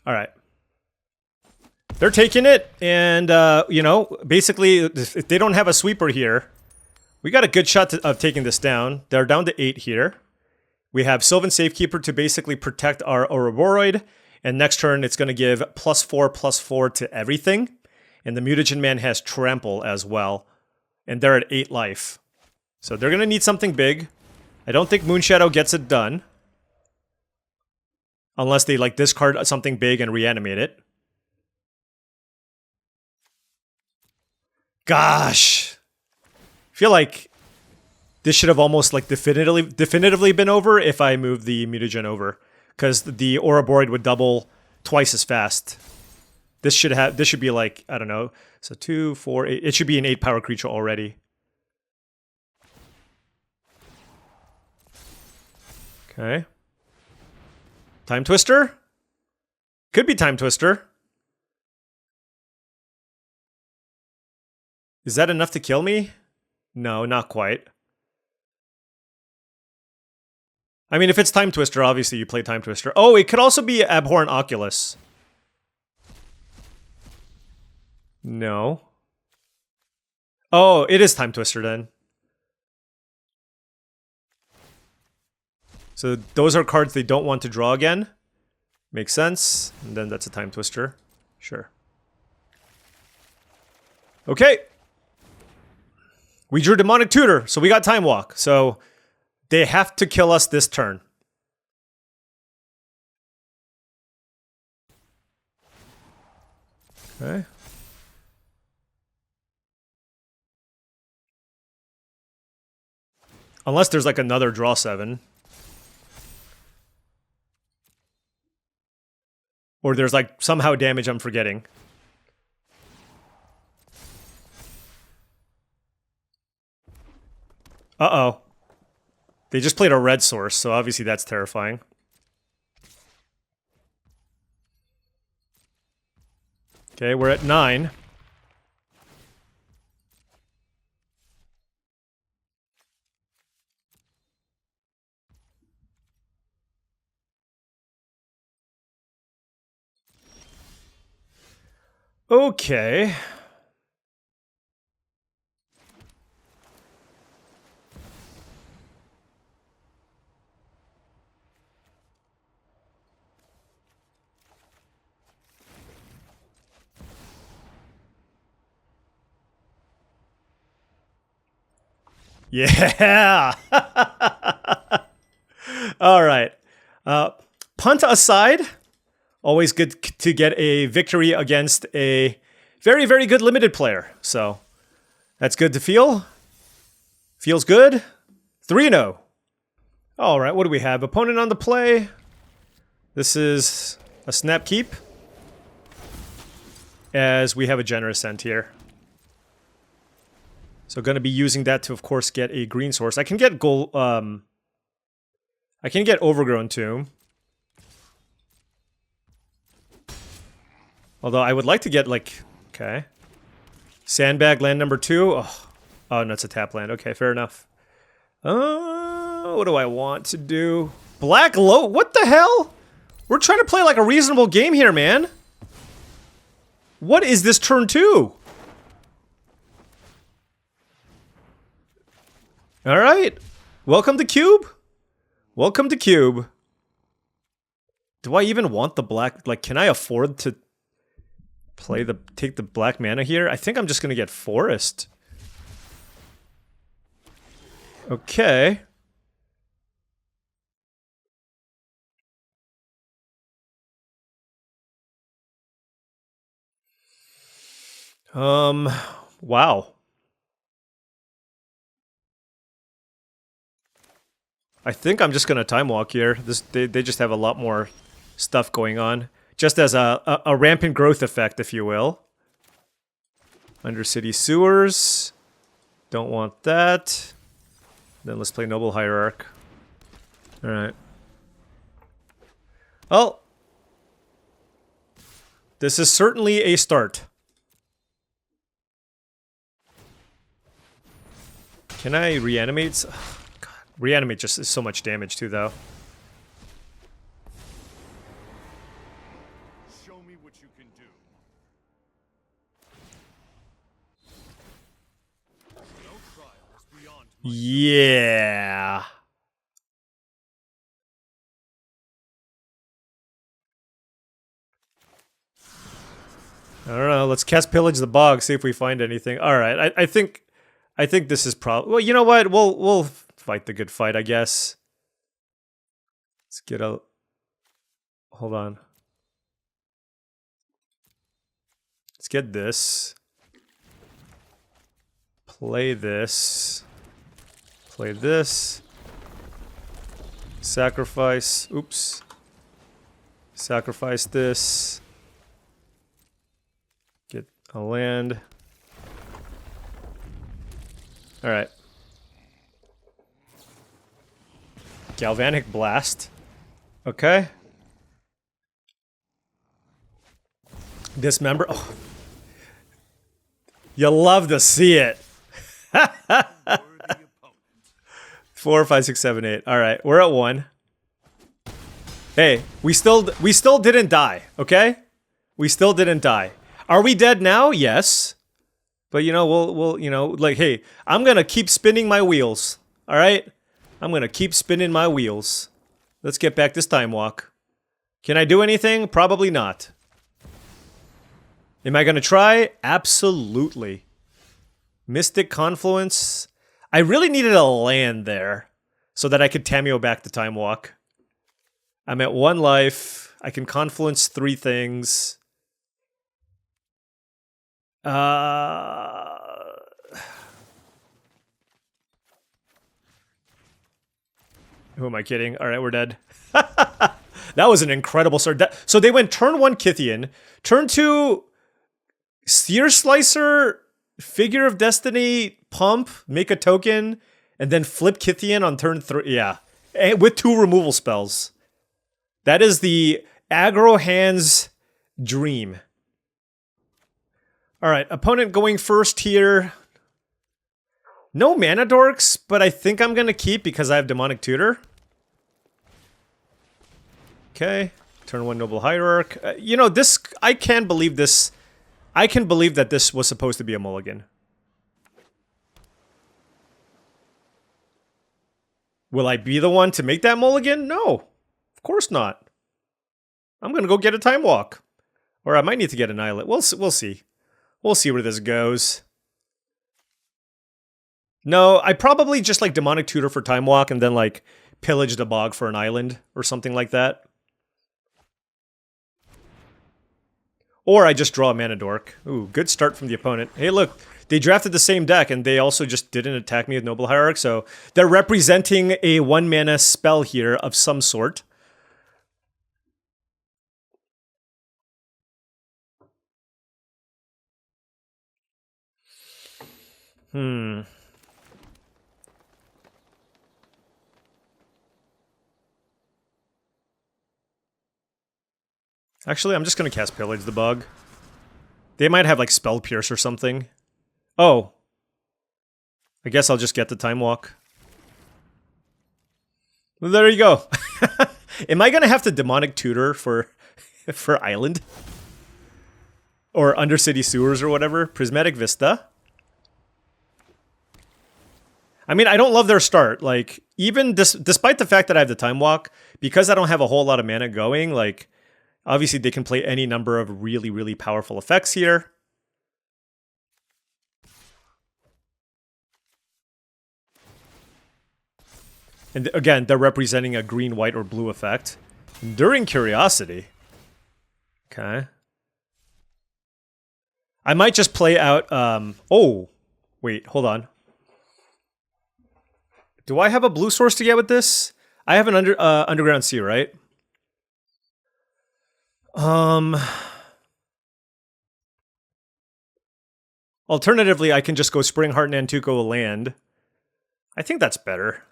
All right. They're taking it, and, you know, basically, if they don't have a sweeper here, we got a good shot of taking this down. They're down to 8 here. We have Sylvan Safekeeper to basically protect our Ouroboros, and next turn it's going to give +4/+4 to everything. And the Mutagen Man has Trample as well, and they're at 8 life. So they're going to need something big. I don't think Moonshadow gets it done. Unless they, like, discard something big and reanimate it. Gosh! I feel like this should have almost, like, definitively been over if I moved the Mutagen over. Because the Ouroboros would double twice as fast. This should be like, I don't know. So 2, 4, 8. It should be an 8 power creature already. Okay. Time Twister? Could be Time Twister. Is that enough to kill me? No, not quite. I mean, if it's Time Twister, obviously you play Time Twister. Oh, it could also be Abhorrent Oculus. No. Oh, it is Time Twister then. So those are cards they don't want to draw again. Makes sense. And then that's a Time Twister. Sure. Okay. We drew Demonic Tutor, so we got Time Walk. So they have to kill us this turn. Okay. Unless there's like another draw 7. Or there's like somehow damage I'm forgetting. Uh-oh. They just played a red source, so obviously that's terrifying. Okay, we're at 9. Okay. Yeah. All right. Punt aside, always good to get a victory against a very, very good limited player. So that's good to feel. Feels good. 3-0. All right, what do we have? Opponent on the play. This is a snap keep. As we have a generous end here. So going to be using that to, of course, get a green source. I can get gold. I can get Overgrown Tomb. Although I would like to get like, okay, Sandbag land number 2. Oh, no, it's a tap land. Okay, fair enough. What do I want to do? Black low. What the hell? We're trying to play like a reasonable game here, man. What is this turn 2? All right. Welcome to Cube. Welcome to Cube. Do I even want the black? Like, can I afford to take the black mana here? I think I'm just gonna get Forest. Okay. Wow. I think I'm just gonna time walk here. They just have a lot more stuff going on. Just as a rampant growth effect, if you will. Undercity Sewers. Don't want that. Then let's play Noble Hierarch. Alright. Well. This is certainly a start. Can I reanimate? Oh, God. Reanimate just is so much damage too, though. Show me what you can do. No trial is beyond my Yeah. I don't know. Let's cast Pillage the Bog, see if we find anything. All right. I think this is probably. Well, you know what? We'll fight the good fight, I guess. Let's get a. Hold on. Let's get this. Play this. Play this. Sacrifice. Oops. Sacrifice this. Get a land. Alright. Galvanic Blast. Okay. Dismember. Oh. You love to see it. 4, 5, 6, 7, 8. Alright, we're at 1. Hey, we still didn't die, okay? We still didn't die. Are we dead now? Yes. But you know, we'll you know, like, hey, I'm gonna keep spinning my wheels. Alright? I'm gonna keep spinning my wheels. Let's get back this time walk. Can I do anything? Probably not. Am I gonna try? Absolutely. Mystic Confluence. I really needed a land there so that I could Tameo back the time walk. I'm at 1 life. I can Confluence 3 things. Who am I kidding? All right, we're dead. That was an incredible start. So they went turn 1 Kythian, turn 2 Seer Slicer, Figure of Destiny, Pump, make a token, and then flip Kythian on turn 3. Yeah, and with 2 removal spells. That is the aggro hands dream. All right, opponent going first here. No mana dorks, but I think I'm gonna keep because I have Demonic Tutor. Okay, turn 1 Noble Hierarch. You know, this, I can believe this. I can believe that this was supposed to be a mulligan. Will I be the one to make that mulligan? No, of course not. I'm gonna go get a time walk. Or I might need to get an islet. We'll see. We'll see where this goes. No, I probably just like Demonic Tutor for Time Walk and then like pillage the bog for an island or something like that. Or I just draw a Mana Dork. Ooh, good start from the opponent. Hey, look, they drafted the same deck and they also just didn't attack me with Noble Hierarch, so they're representing a 1-mana spell here of some sort. Actually, I'm just gonna cast Pillage the Bug. They might have like Spell Pierce or something. Oh. I guess I'll just get the Time Walk. Well, there you go. Am I gonna have to Demonic Tutor for Island? Or Undercity Sewers or whatever? Prismatic Vista? I mean, I don't love their start. Like, even despite the fact that I have the Time Walk, because I don't have a whole lot of mana going, like, obviously they can play any number of really, really powerful effects here. And again, they're representing a green, white, or blue effect. Enduring Curiosity. Okay. I might just play out, oh, wait, hold on. Do I have a blue source to get with this? I have an Underground Sea, right? Alternatively, I can just go Spring Heart Nantuko land. I think that's better.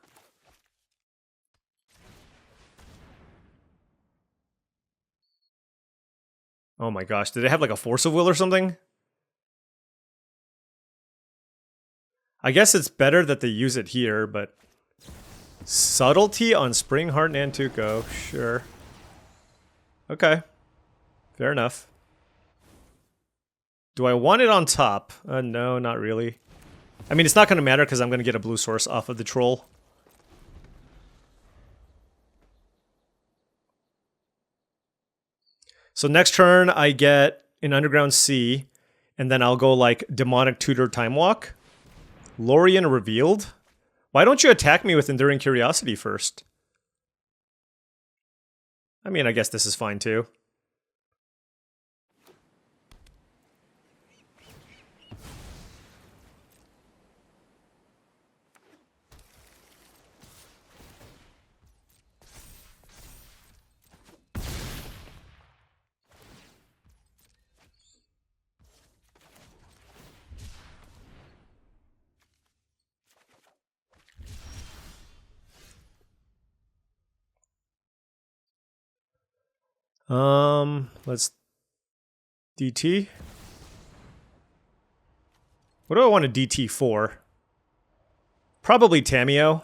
Oh my gosh, did they have like a Force of Will or something? I guess it's better that they use it here, but... Subtlety on Spring Heart Nantuko, sure. Okay. Fair enough. Do I want it on top? No, not really. I mean, it's not going to matter because I'm going to get a blue source off of the troll. So next turn, I get an Underground Sea, and then I'll go like Demonic Tutor Time Walk. Lorien Revealed? Why don't you attack me with Enduring Curiosity first? I mean, I guess this is fine too. Let's DT. What do I want to DT for? Probably Tameo.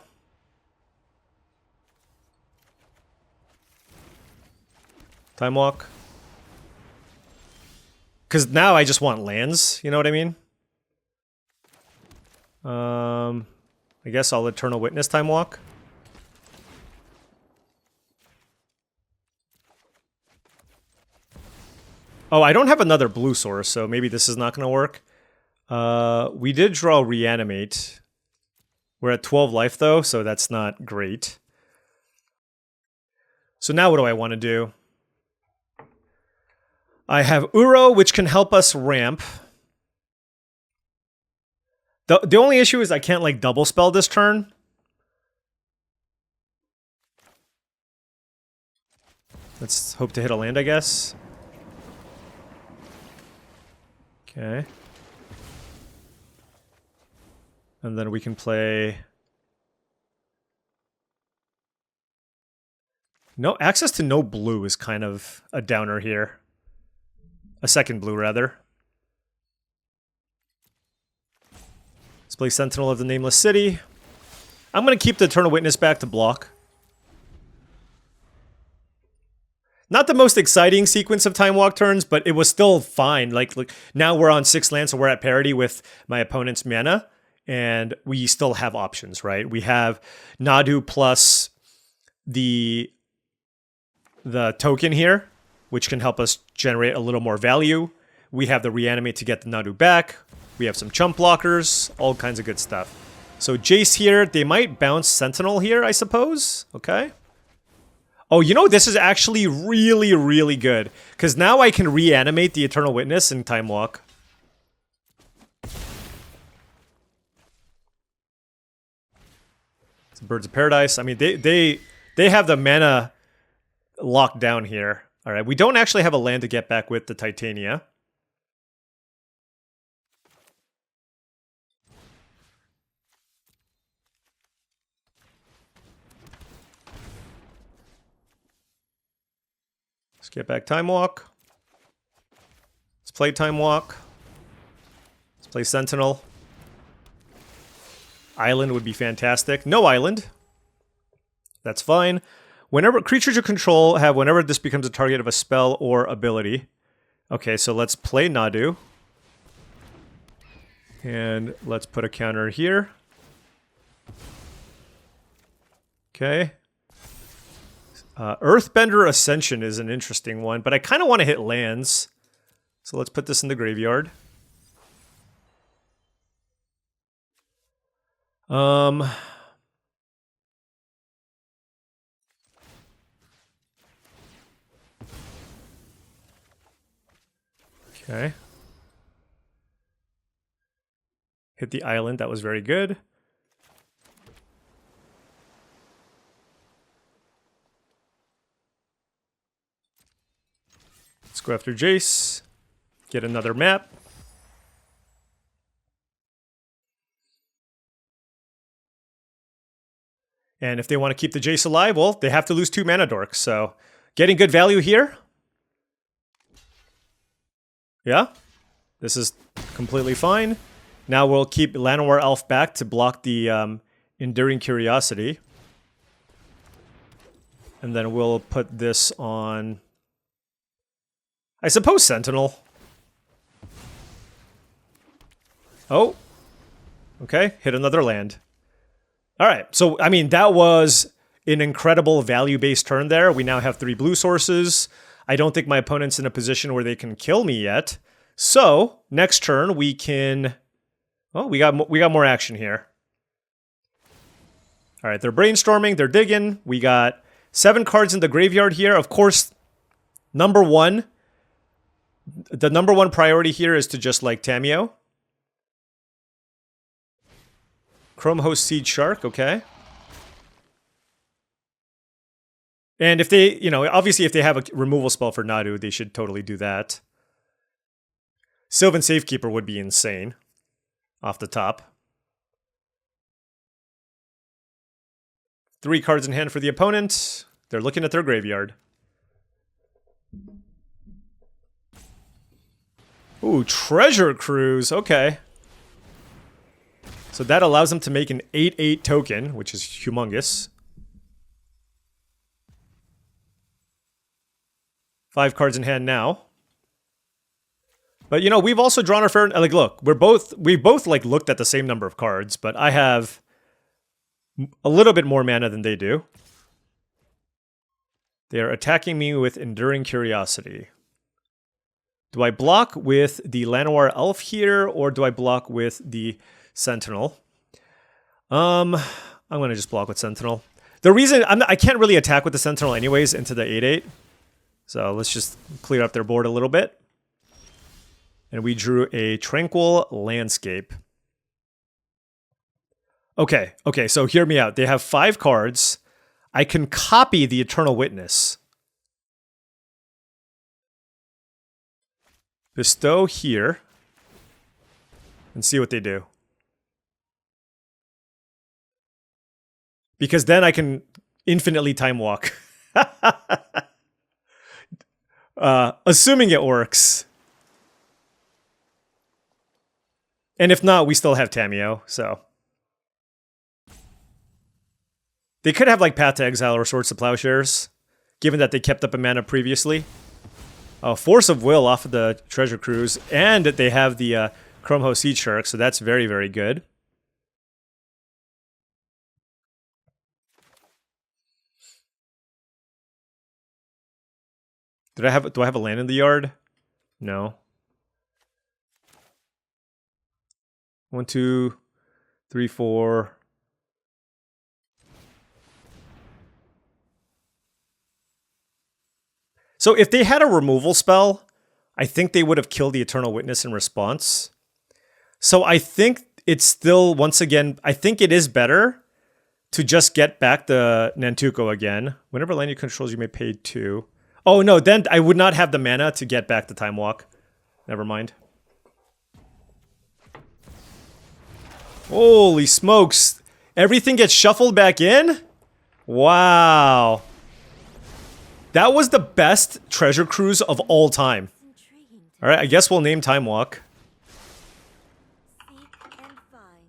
Time Walk. Because now I just want lands, you know what I mean? I guess I'll Eternal Witness Time Walk. Oh, I don't have another blue source, so maybe this is not going to work. We did draw Reanimate. We're at 12 life, though, so that's not great. So now what do I want to do? I have Uro, which can help us ramp. The only issue is I can't, like, double spell this turn. Let's hope to hit a land, I guess. Okay. And then we can play... No, access to no blue is kind of a downer here. A second blue, rather. Let's play Sentinel of the Nameless City. I'm going to keep the Eternal Witness back to block. Not the most exciting sequence of Time Walk turns, but it was still fine. Like now we're on 6 lands, so we're at parity with my opponent's mana, and we still have options, right? We have Nadu plus the token here, which can help us generate a little more value. We have the Reanimate to get the Nadu back. We have some chump blockers, all kinds of good stuff. So Jace here, they might bounce Sentinel here, I suppose. Okay. Oh, you know, this is actually really, really good. Because now I can reanimate the Eternal Witness in Time Walk. It's Birds of Paradise. I mean, they have the mana locked down here. All right, we don't actually have a land to get back with the Titania. Let's get back Time Walk. Let's play Time Walk. Let's play Sentinel. Island would be fantastic. No island. That's fine. Whenever creatures you control have whenever this becomes a target of a spell or ability. Okay, so let's play Nadu. And let's put a counter here. Okay. Earthbender Ascension is an interesting one, but I kind of want to hit lands. So let's put this in the graveyard. Okay. Hit the island, that was very good. Let's go after Jace. Get another map. And if they want to keep the Jace alive, well, they have to lose 2 mana dorks. So, getting good value here. Yeah, this is completely fine. Now we'll keep Llanowar Elf back to block the Enduring Curiosity. And then we'll put this on, I suppose, Sentinel. Oh, okay, hit another land. All right, so, I mean, that was an incredible value-based turn there. We now have 3 blue sources. I don't think my opponent's in a position where they can kill me yet. So, next turn, we can... Oh, we got more action here. All right, they're brainstorming, they're digging. We got 7 cards in the graveyard here. Of course, the number one priority here is to just, like, Tamiyo. Chrome Host Seed Shark, okay. And if they, you know, obviously if they have a removal spell for Nadu, they should totally do that. Sylvan Safekeeper would be insane. Off the top. 3 cards in hand for the opponent. They're looking at their graveyard. Ooh, Treasure Cruise, okay. So that allows them to make an 8/8 token, which is humongous. 5 cards in hand now. But you know, we've also drawn our fair. Like, look, we both like looked at the same number of cards, but I have a little bit more mana than they do. They are attacking me with Enduring Curiosity. Do I block with the Llanowar Elf here, or do I block with the Sentinel? I'm gonna just block with Sentinel. The reason I can't really attack with the Sentinel anyways into the 8/8. So let's just clear up their board a little bit. And we drew a Tranquil Landscape. Okay, so hear me out. They have 5 cards. I can copy the Eternal Witness. Bestow here. And see what they do. Because then I can infinitely Time Walk. Assuming it works. And if not, we still have Tamiyo, so. They could have like Path to Exile or Swords to Plowshares, given that they kept up a mana previously. Force of Will off of the Treasure Cruise, and they have the Chrome Host Seed Shark, so that's very, very good. Do I have a land in the yard? No. 1, 2, 3, 4. So if they had a removal spell, I think they would have killed the Eternal Witness in response. So I think it's still, once again, I think it is better to just get back the Nantuko again. Whenever land you controls, you may pay 2. Oh no, then I would not have the mana to get back the Time Walk. Never mind. Holy smokes. Everything gets shuffled back in? Wow. That was the best treasure cruise of all time. Intriguing. Alright, I guess we'll name Time Walk. Seek and find.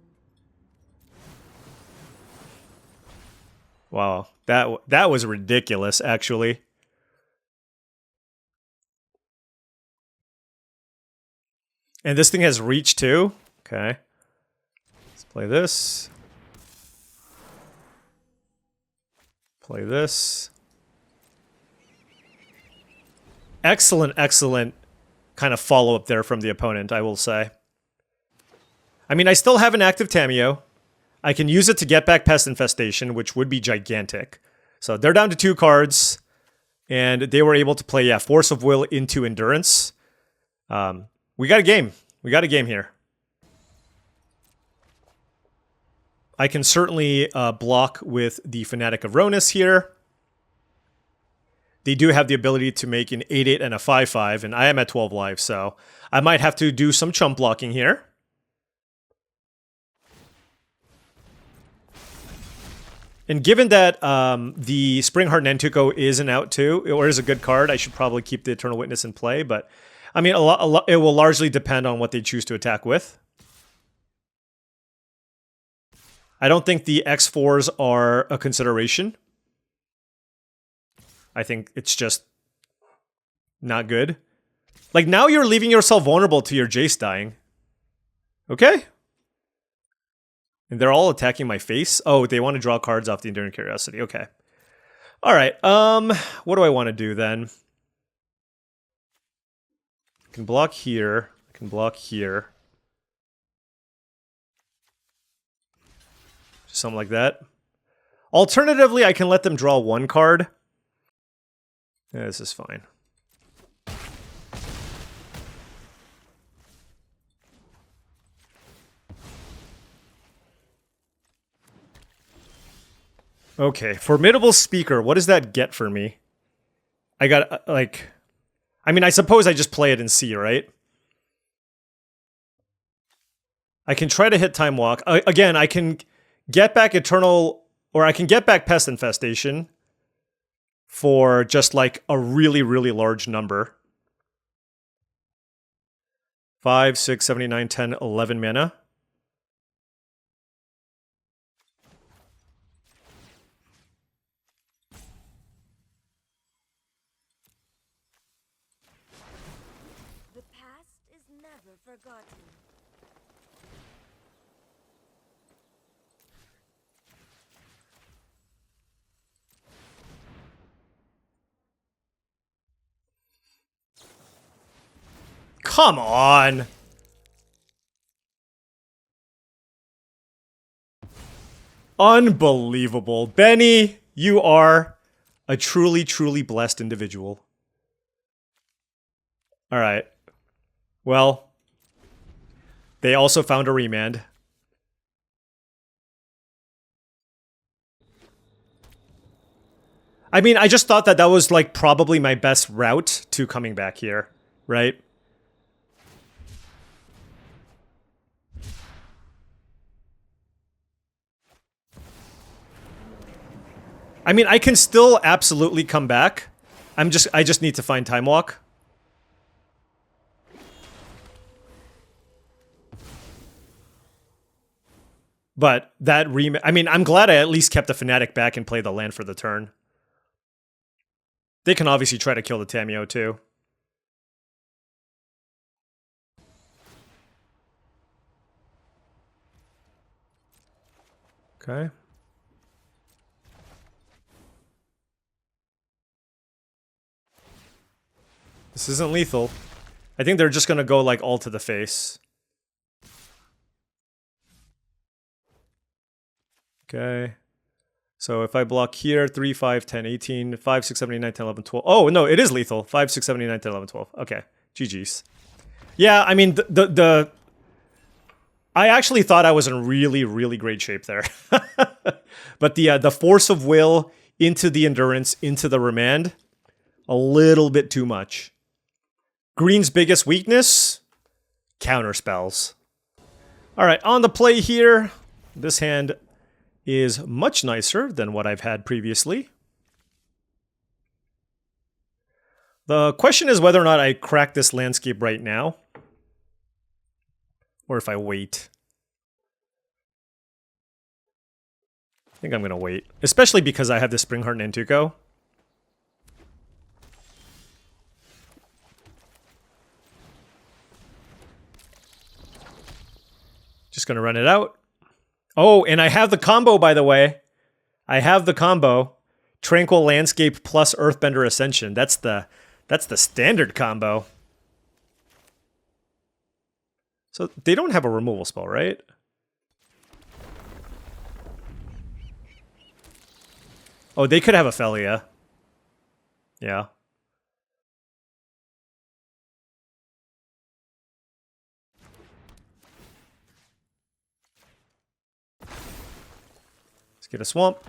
Wow, that was ridiculous, actually. And this thing has reach too? Okay. Let's play this. Play this. Excellent, excellent kind of follow-up there from the opponent, I will say. I mean, I still have an active Tamiyo. I can use it to get back Pest Infestation, which would be gigantic. So they're down to 2 cards, and they were able to play, yeah, Force of Will into Endurance. We got a game. We got a game here. I can certainly block with the Fanatic of Ronus here. They do have the ability to make an 8-8 and a 5-5, and I am at 12 lives, so I might have to do some chump blocking here. And given that the Springheart Nantuko is an out too, or is a good card, I should probably keep the Eternal Witness in play, but I mean, it will largely depend on what they choose to attack with. I don't think the X4s are a consideration. I think it's just not good. Like, now you're leaving yourself vulnerable to your Jace dying. Okay? And they're all attacking my face? Oh, they want to draw cards off the Enduring Curiosity. Okay. Alright, what do I want to do then? I can block here. I can block here. Something like that. Alternatively, I can let them draw 1 card. Yeah, this is fine. Okay, Formidable Speaker. What does that get for me? I got, like... I mean, I suppose I just play it and see, right? I can try to hit Time Walk. Again, I can get back Eternal... Or I can get back Pest Infestation for just like a really, really large number. 5, 6, 7, 8, 9, 10, 11 mana. The past is never forgotten. Come on! Unbelievable. Benny, you are a truly, truly blessed individual. Alright. Well, they also found a remand. I mean, I just thought that that was like probably my best route to coming back here, right? I mean, I can still absolutely come back. I just need to find Time Walk. But that I mean, I'm glad I at least kept the Fanatic back and played the land for the turn. They can obviously try to kill the Tamiyo too. Okay. This isn't lethal. I think they're just gonna go like all to the face. Okay. So if I block here, 3, 5, 10, 18, 5, 6, 7, 8, 9, 10, 11, 12. Oh, no, it is lethal. 5, 6, 7, 8, 9, 10, 11, 12. Okay. GG's. Yeah, I mean, I actually thought I was in really, really great shape there. But the force of will into the endurance, into the remand, a little bit too much. Green's biggest weakness? Counter spells. All right, on the play here. This hand is much nicer than what I've had previously. The question is whether or not I crack this landscape right now, or if I wait. I think I'm going to wait, especially because I have the Springheart and Nantuko. Just going to run it out. Oh, and I have the combo, by the way. I have the combo. Tranquil Landscape plus Earthbender Ascension. That's the standard combo. So they don't have a removal spell, right? Oh, they could have a Felia. Yeah. Let's get a swamp.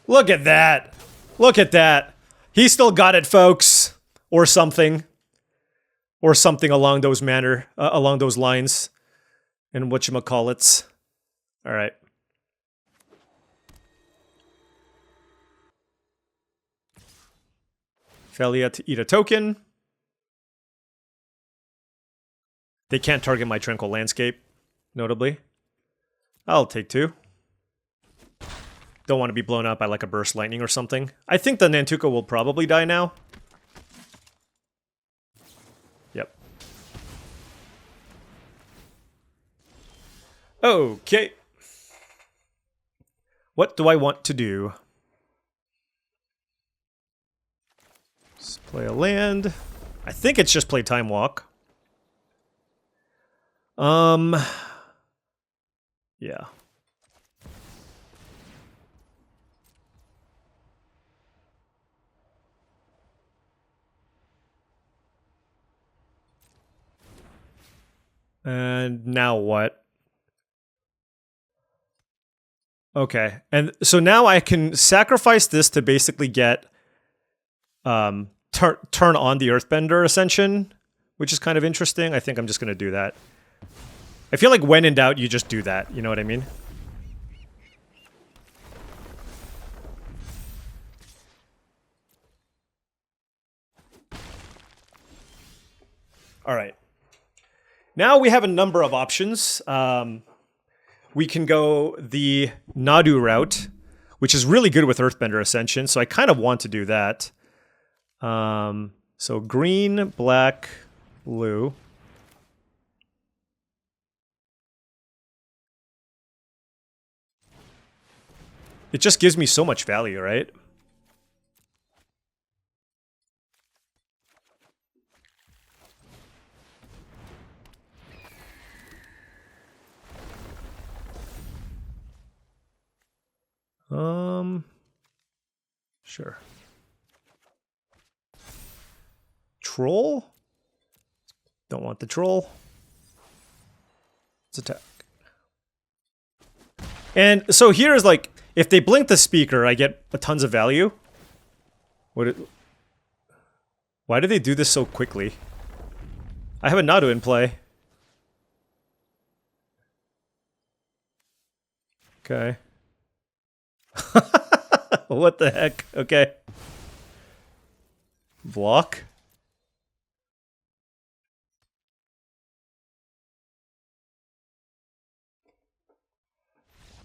Look at that. Look at that. He still got it, folks. Or something. Or something along those along those lines. And whatchamacallits. All right. Felia to eat a token. They can't target my Tranquil Landscape, notably. I'll take 2. Don't want to be blown up by like a Burst Lightning or something. I think the Nantuko will probably die now. Yep. Okay. What do I want to do? Let's play a land. I think it's just play Time Walk. Yeah. And now what? Okay. And so now I can sacrifice this to basically get turn on the Earthbender Ascension, which is kind of interesting. I think I'm just going to do that. I feel like when in doubt, you just do that. You know what I mean? All right. Now we have a number of options. We can go the Nadu route, which is really good with Earthbender Ascension, so I kind of want to do that. So green, black, blue. It just gives me so much value, right? Sure. Troll? Don't want the troll. Let's attack. And so here is like, if they blink the speaker, I get a tons of value. Why do they do this so quickly? I have a Nadu in play. Okay. What the heck? Okay. Block.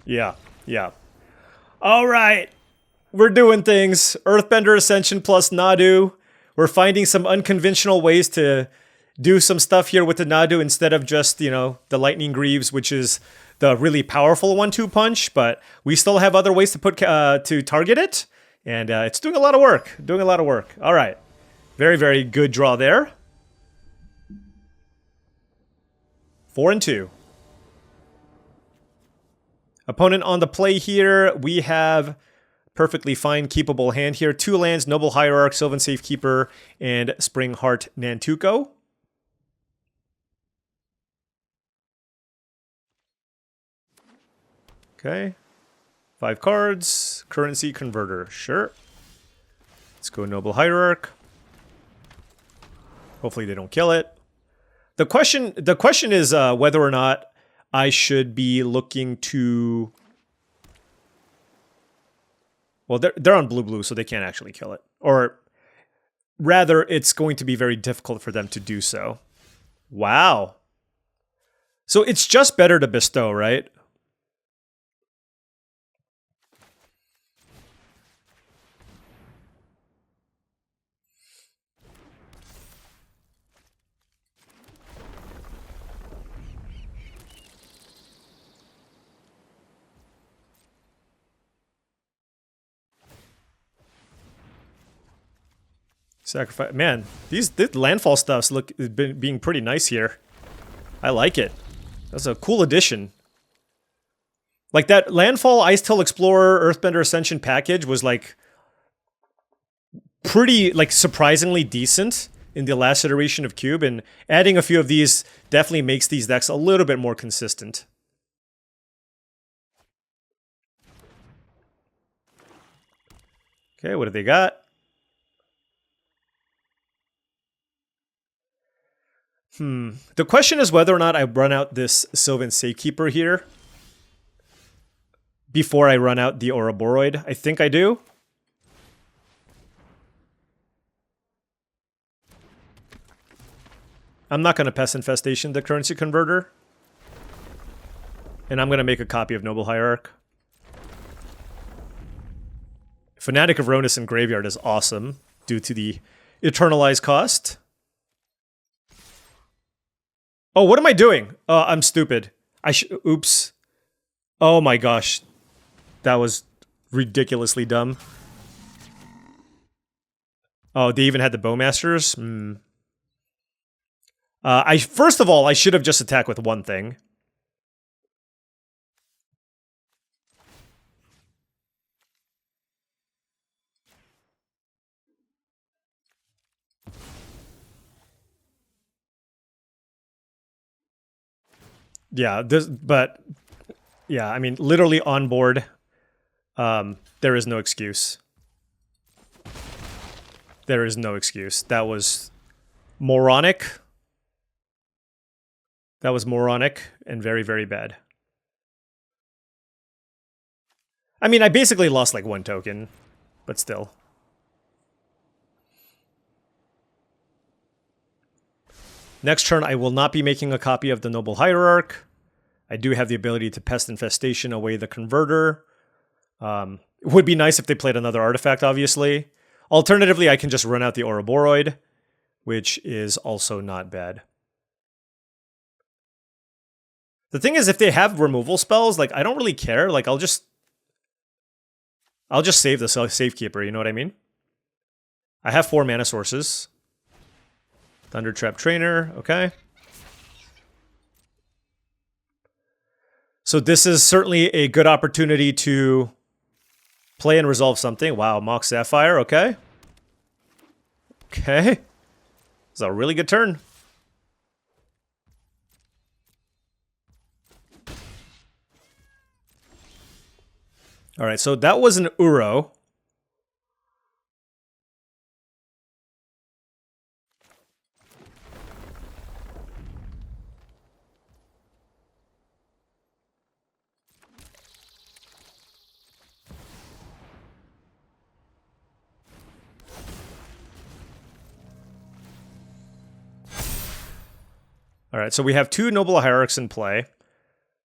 Yeah, yeah. All right. We're doing things. Earthbender Ascension plus Nadu. We're finding some unconventional ways to do some stuff here with the Nadu instead of just, you know, the Lightning Greaves, which is the really powerful 1-2 punch, but we still have other ways to put to target it, and it's doing a lot of work. All right. Very, very good draw there. 4 and 2. Opponent on the play here. We have perfectly fine keepable hand here. 2 lands, Noble Hierarch, Sylvan Safekeeper, and Spring Heart Nantuko. Okay. 5 cards. Currency Converter. Sure. Let's go Noble Hierarch. Hopefully they don't kill it. The question is whether or not I should be looking to... Well, they're on blue-blue, so they can't actually kill it. Or rather, it's going to be very difficult for them to do so. Wow. So it's just better to bestow, right? Sacrifice. Man, this landfall stuff's being pretty nice here. I like it. That's a cool addition. Like that landfall Icetail Explorer Earthbender Ascension package was like pretty surprisingly decent in the last iteration of Cube, and adding a few of these definitely makes these decks a little bit more consistent. Okay, what do they got? The question is whether or not I run out this Sylvan Safekeeper here before I run out the Ouroboros. I think I do. I'm not going to Pest Infestation the Currency Converter. And I'm going to make a copy of Noble Hierarch. Fanatic of Ronus in Graveyard is awesome due to the Eternalized cost. Oh, what am I doing? I'm stupid. Oops. Oh my gosh. That was ridiculously dumb. Oh, they even had the Bowmasters? First of all, I should have just attacked with one thing. Yeah, yeah, I mean, literally on board, there is no excuse. There is no excuse. That was moronic. That was moronic and very, very bad. I mean, I basically lost like 1 token, but still. Next turn, I will not be making a copy of the Noble Hierarch. I do have the ability to Pest Infestation away the Converter. It would be nice if they played another artifact, obviously. Alternatively, I can just run out the Ouroboros, which is also not bad. The thing is, if they have removal spells, like, I don't really care. Like, I'll just save the Safekeeper, you know what I mean? I have 4 mana sources. Thundertrap Trainer, okay. So this is certainly a good opportunity to play and resolve something. Wow, Mox Sapphire, okay. Okay. It's a really good turn. All right, so that was an Uro. All right, so we have 2 Noble Hierarchs in play.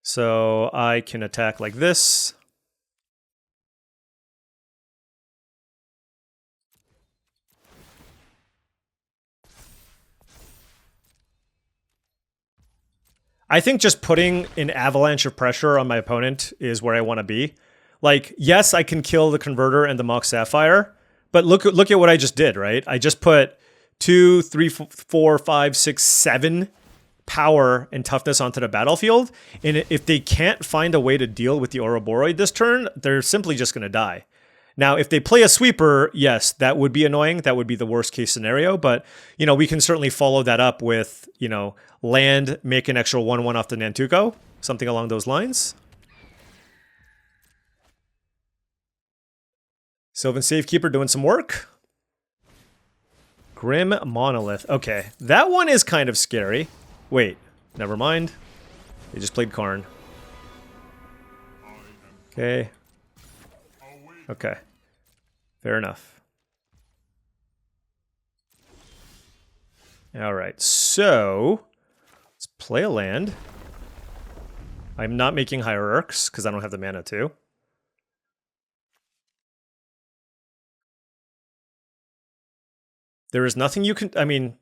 So I can attack like this. I think just putting an avalanche of pressure on my opponent is where I want to be. Like, yes, I can kill the Converter and the Mox Sapphire, but look at what I just did, right? I just put 2, 3, 4, 5, 6, 7 power and toughness onto the battlefield. And if they can't find a way to deal with the Ouroboros this turn, they're simply just going to die. Now, if they play a sweeper, yes, that would be annoying. That would be the worst case scenario. But, you know, we can certainly follow that up with, you know, land, make an extra 1/1 off the Nantuko, something along those lines. Sylvan Safekeeper doing some work. Grim Monolith. Okay, that one is kind of scary. Wait, never mind. They just played Karn. Okay. Okay. Fair enough. Alright, so let's play a land. I'm not making Hierarchs because I don't have the mana to. There is nothing you can... I mean...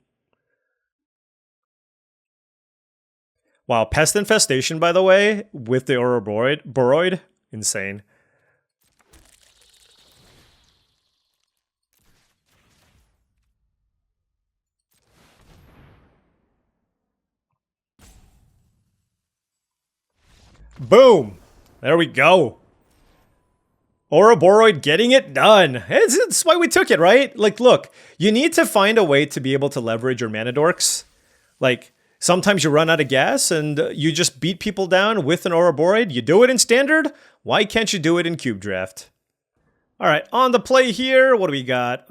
Wow, Pest Infestation, by the way, with the Ouroboros. Insane. Boom! There we go. Ouroboros getting it done. It's why we took it, right? Like, look, you need to find a way to be able to leverage your mana dorks. Like, sometimes you run out of gas and you just beat people down with an Ouroboros. You do it in Standard. Why can't you do it in Cube Draft? All right, on the play here, what do we got?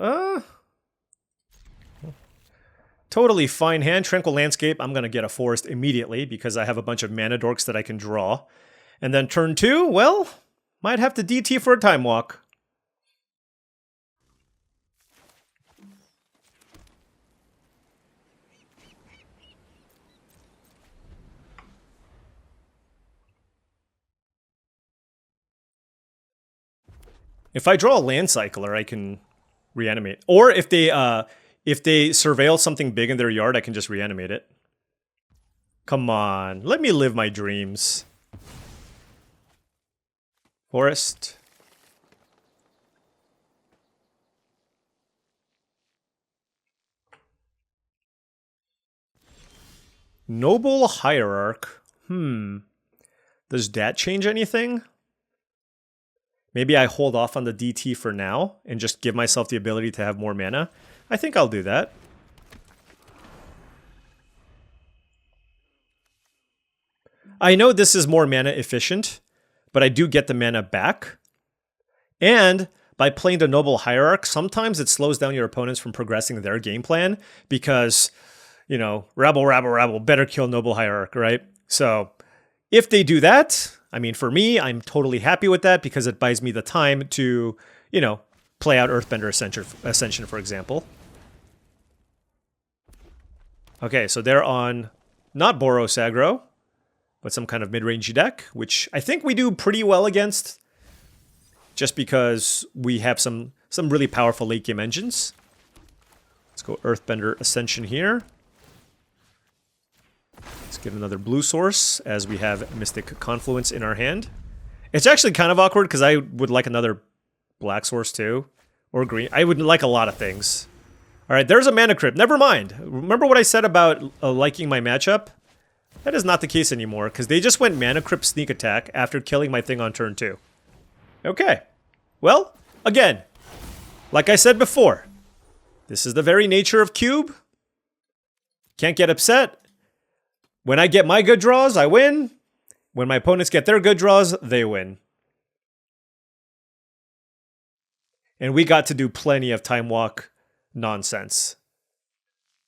Totally fine hand. Tranquil Landscape. I'm going to get a Forest immediately because I have a bunch of mana dorks that I can draw. And then turn 2, well, might have to DT for a Time Walk. If I draw a Land Cycler, I can reanimate. Or if they surveil something big in their yard, I can just reanimate it. Come on, let me live my dreams. Forest. Noble Hierarch. Does that change anything? Maybe I hold off on the DT for now and just give myself the ability to have more mana. I think I'll do that. I know this is more mana efficient, but I do get the mana back. And by playing the Noble Hierarch, sometimes it slows down your opponents from progressing their game plan because, you know, rabble, rabble, rabble, better kill Noble Hierarch, right? So if they do that, I mean, for me, I'm totally happy with that because it buys me the time to, you know, play out Earthbender Ascension, for example. Okay, so they're on not Boros aggro, but some kind of mid-range deck, which I think we do pretty well against, just because we have some really powerful late-game engines. Let's go Earthbender Ascension here. Let's get another blue source, as we have Mystic Confluence in our hand. It's actually kind of awkward, because I would like another black source too, or green. I would like a lot of things. All right, there's a Mana Crypt. Never mind. Remember what I said about liking my matchup? That is not the case anymore, because they just went Mana Crypt Sneak Attack after killing my thing on turn 2. Okay. Well, again, like I said before, this is the very nature of Cube. Can't get upset. When I get my good draws, I win. When my opponents get their good draws, they win. And we got to do plenty of Time Walk nonsense.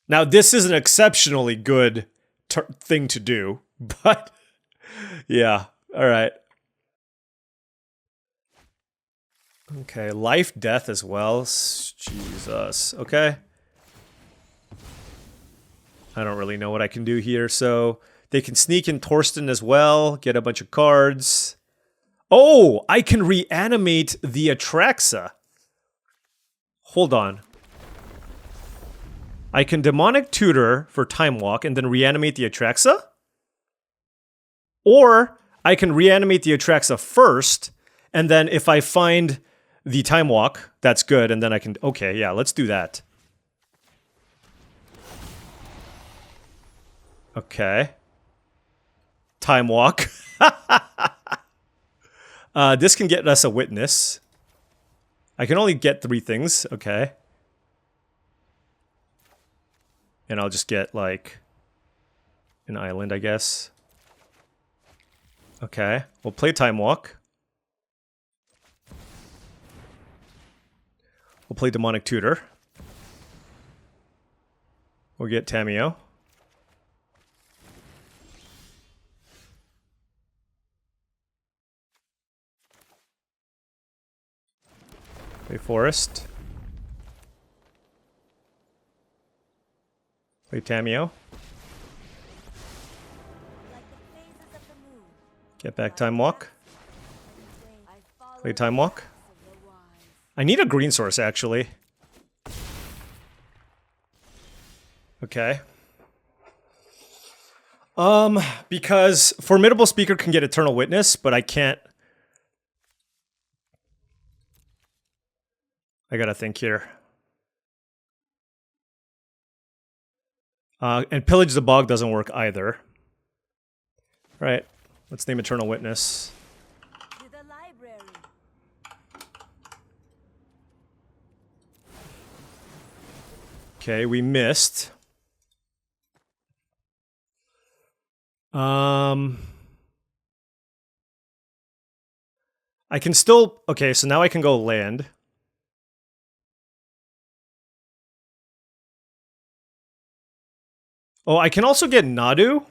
Now, this is an exceptionally good thing to do, but yeah, all right. Okay, life, death as well. Jesus, okay. I don't really know what I can do here, so they can sneak in Torsten as well, get a bunch of cards. Oh, I can reanimate the Atraxa. Hold on. I can Demonic Tutor for Time Walk and then reanimate the Atraxa? Or I can reanimate the Atraxa first, and then if I find the Time Walk, that's good, and then I can... Okay, yeah, let's do that. Okay. Time walk. This can get us a witness. I can only get 3 things. Okay. And I'll just get, like, an island, I guess. Okay. We'll play Time Walk. We'll play Demonic Tutor. We'll get Tameo. Play Forest. Play Tameo. Get back Time Walk. Play Time Walk. I need a green source, actually. Okay. Because Formidable Speaker can get Eternal Witness, but I can't. I gotta think here. And Pillage the Bog doesn't work either. Right. Let's name Eternal Witness. To the library. Okay, we missed. I can still... Okay, so now I can go land. Oh, I can also get Nadu.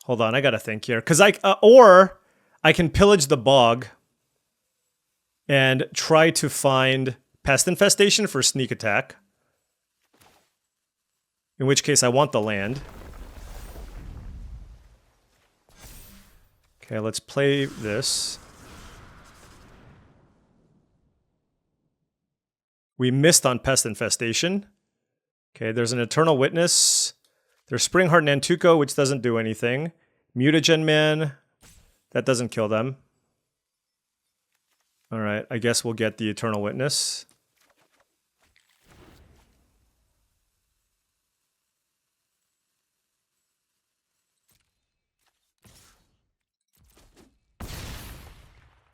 Hold on, I gotta think here. Because or I can Pillage the Bog and try to find Pest Infestation for sneak attack. In which case I want the land. Okay, let's play this. We missed on Pest Infestation. Okay, there's an Eternal Witness. There's Springheart Nantuko, which doesn't do anything. Mutagen Man. That doesn't kill them. Alright, I guess we'll get the Eternal Witness.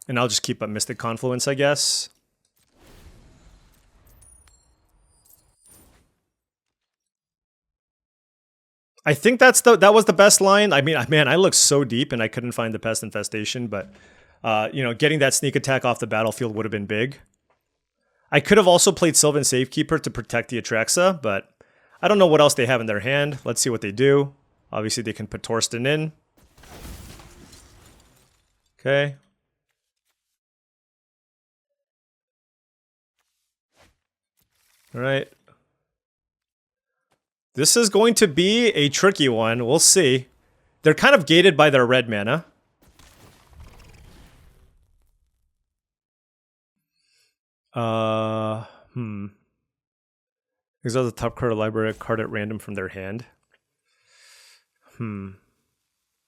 And I'll just keep up Mystic Confluence, I guess. I think that was the best line. I mean, man, I looked so deep and I couldn't find the Pest Infestation, but you know, getting that sneak attack off the battlefield would have been big. I could have also played Sylvan Safekeeper to protect the Atraxa, but I don't know what else they have in their hand. Let's see what they do. Obviously, they can put Torsten in. Okay. All right. This is going to be a tricky one. We'll see. They're kind of gated by their red mana. These are the top card of the library, a card at random from their hand. You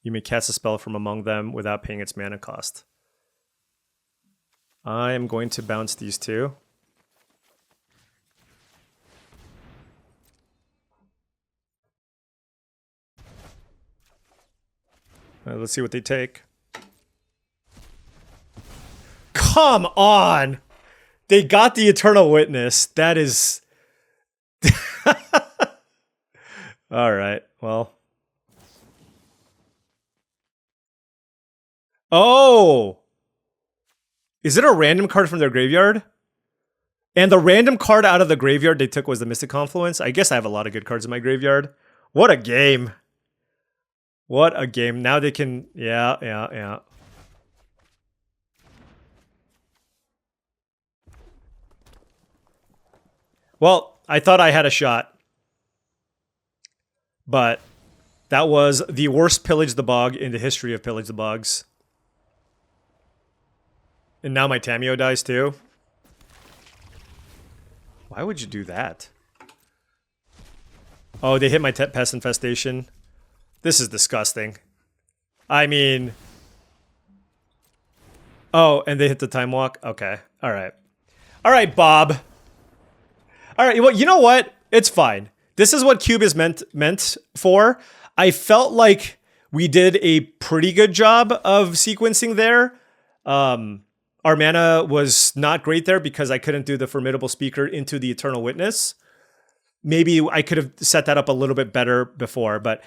may cast a spell from among them without paying its mana cost. I am going to bounce these two. Let's see what they take. Come on! They got the Eternal Witness. That is... Alright, well. Oh! Is it a random card from their graveyard? And the random card out of the graveyard they took was the Mystic Confluence? I guess I have a lot of good cards in my graveyard. What a game! What a game. Now they can... Yeah. Well, I thought I had a shot. But that was the worst Pillage the Bog in the history of Pillage the Bogs. And now my Tameo dies too. Why would you do that? Oh, they hit my Pest Infestation. This is disgusting. I mean... Oh, and they hit the Time Walk? Okay. Alright. Alright, Bob. Alright, well, you know what? It's fine. This is what Cube is meant for. I felt like we did a pretty good job of sequencing there. Our mana was not great there because I couldn't do the Formidable Speaker into the Eternal Witness. Maybe I could have set that up a little bit better before. But,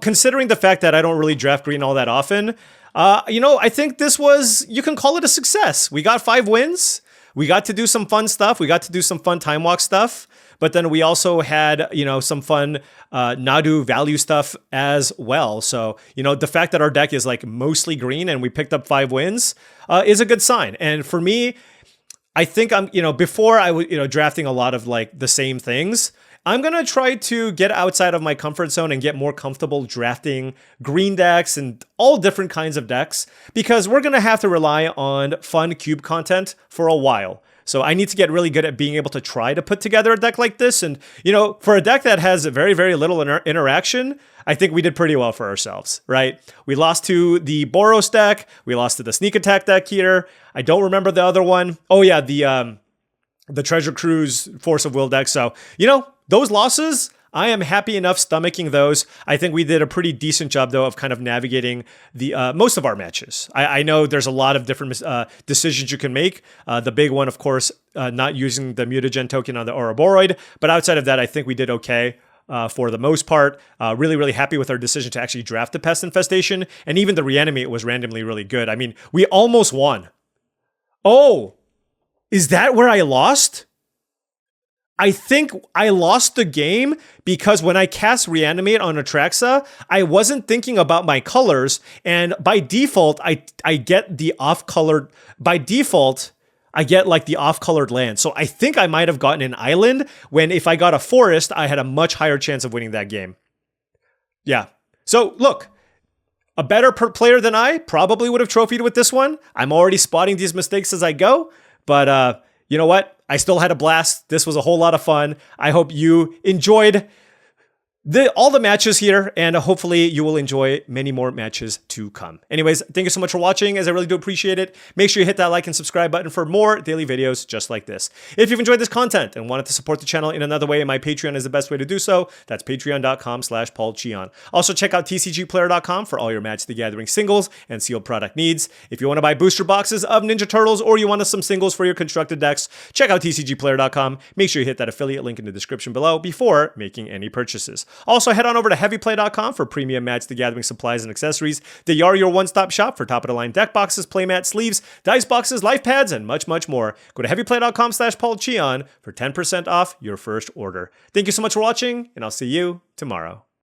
considering the fact that I don't really draft green all that often, I think this was, you can call it a success. We got 5 wins. We got to do some fun stuff. We got to do some fun time walk stuff. But then we also had, some fun Nadu value stuff as well. So, the fact that our deck is like mostly green and we picked up 5 wins is a good sign. And for me, I think I'm, before I was, drafting a lot of like the same things, I'm going to try to get outside of my comfort zone and get more comfortable drafting green decks and all different kinds of decks because we're going to have to rely on fun cube content for a while. So I need to get really good at being able to try to put together a deck like this. And, for a deck that has very, very little interaction, I think we did pretty well for ourselves, right? We lost to the Boros deck. We lost to the Sneak Attack deck here. I don't remember the other one. Oh, yeah, the Treasure Cruise Force of Will deck. So, those losses, I am happy enough stomaching those. I think we did a pretty decent job, though, of kind of navigating the most of our matches. I know there's a lot of different decisions you can make. The big one, of course, not using the mutagen token on the Ouroboros. But outside of that, I think we did okay for the most part. Really, really happy with our decision to actually draft the Pest Infestation. And even the Reanimate was randomly really good. I mean, we almost won. Oh, is that where I lost? I think I lost the game because when I cast Reanimate on Atraxa, I wasn't thinking about my colors, and by default, I get the off-colored. By default, I get like the off-colored land. So I think I might have gotten an island when if I got a forest, I had a much higher chance of winning that game. Yeah. So look, a better player than I probably would have trophied with this one. I'm already spotting these mistakes as I go, but you know what? I still had a blast. This was a whole lot of fun. I hope you enjoyed all the matches here, and hopefully you will enjoy many more matches to come. Anyways, thank you so much for watching, as I really do appreciate it. Make sure you hit that like and subscribe button for more daily videos just like this. If you've enjoyed this content and wanted to support the channel in another way, my Patreon is the best way to do so. That's patreon.com/paulcheon. Also check out TCGplayer.com for all your Magic the Gathering singles and sealed product needs. If you want to buy booster boxes of Ninja Turtles or you want some singles for your constructed decks, check out TCGplayer.com. Make sure you hit that affiliate link in the description below before making any purchases. Also, head on over to heavyplay.com for premium Magic the Gathering supplies and accessories. They are your one-stop shop for top-of-the-line deck boxes, playmats, sleeves, dice boxes, life pads, and much, much more. Go to heavyplay.com/paulcheon for 10% off your first order. Thank you so much for watching, and I'll see you tomorrow.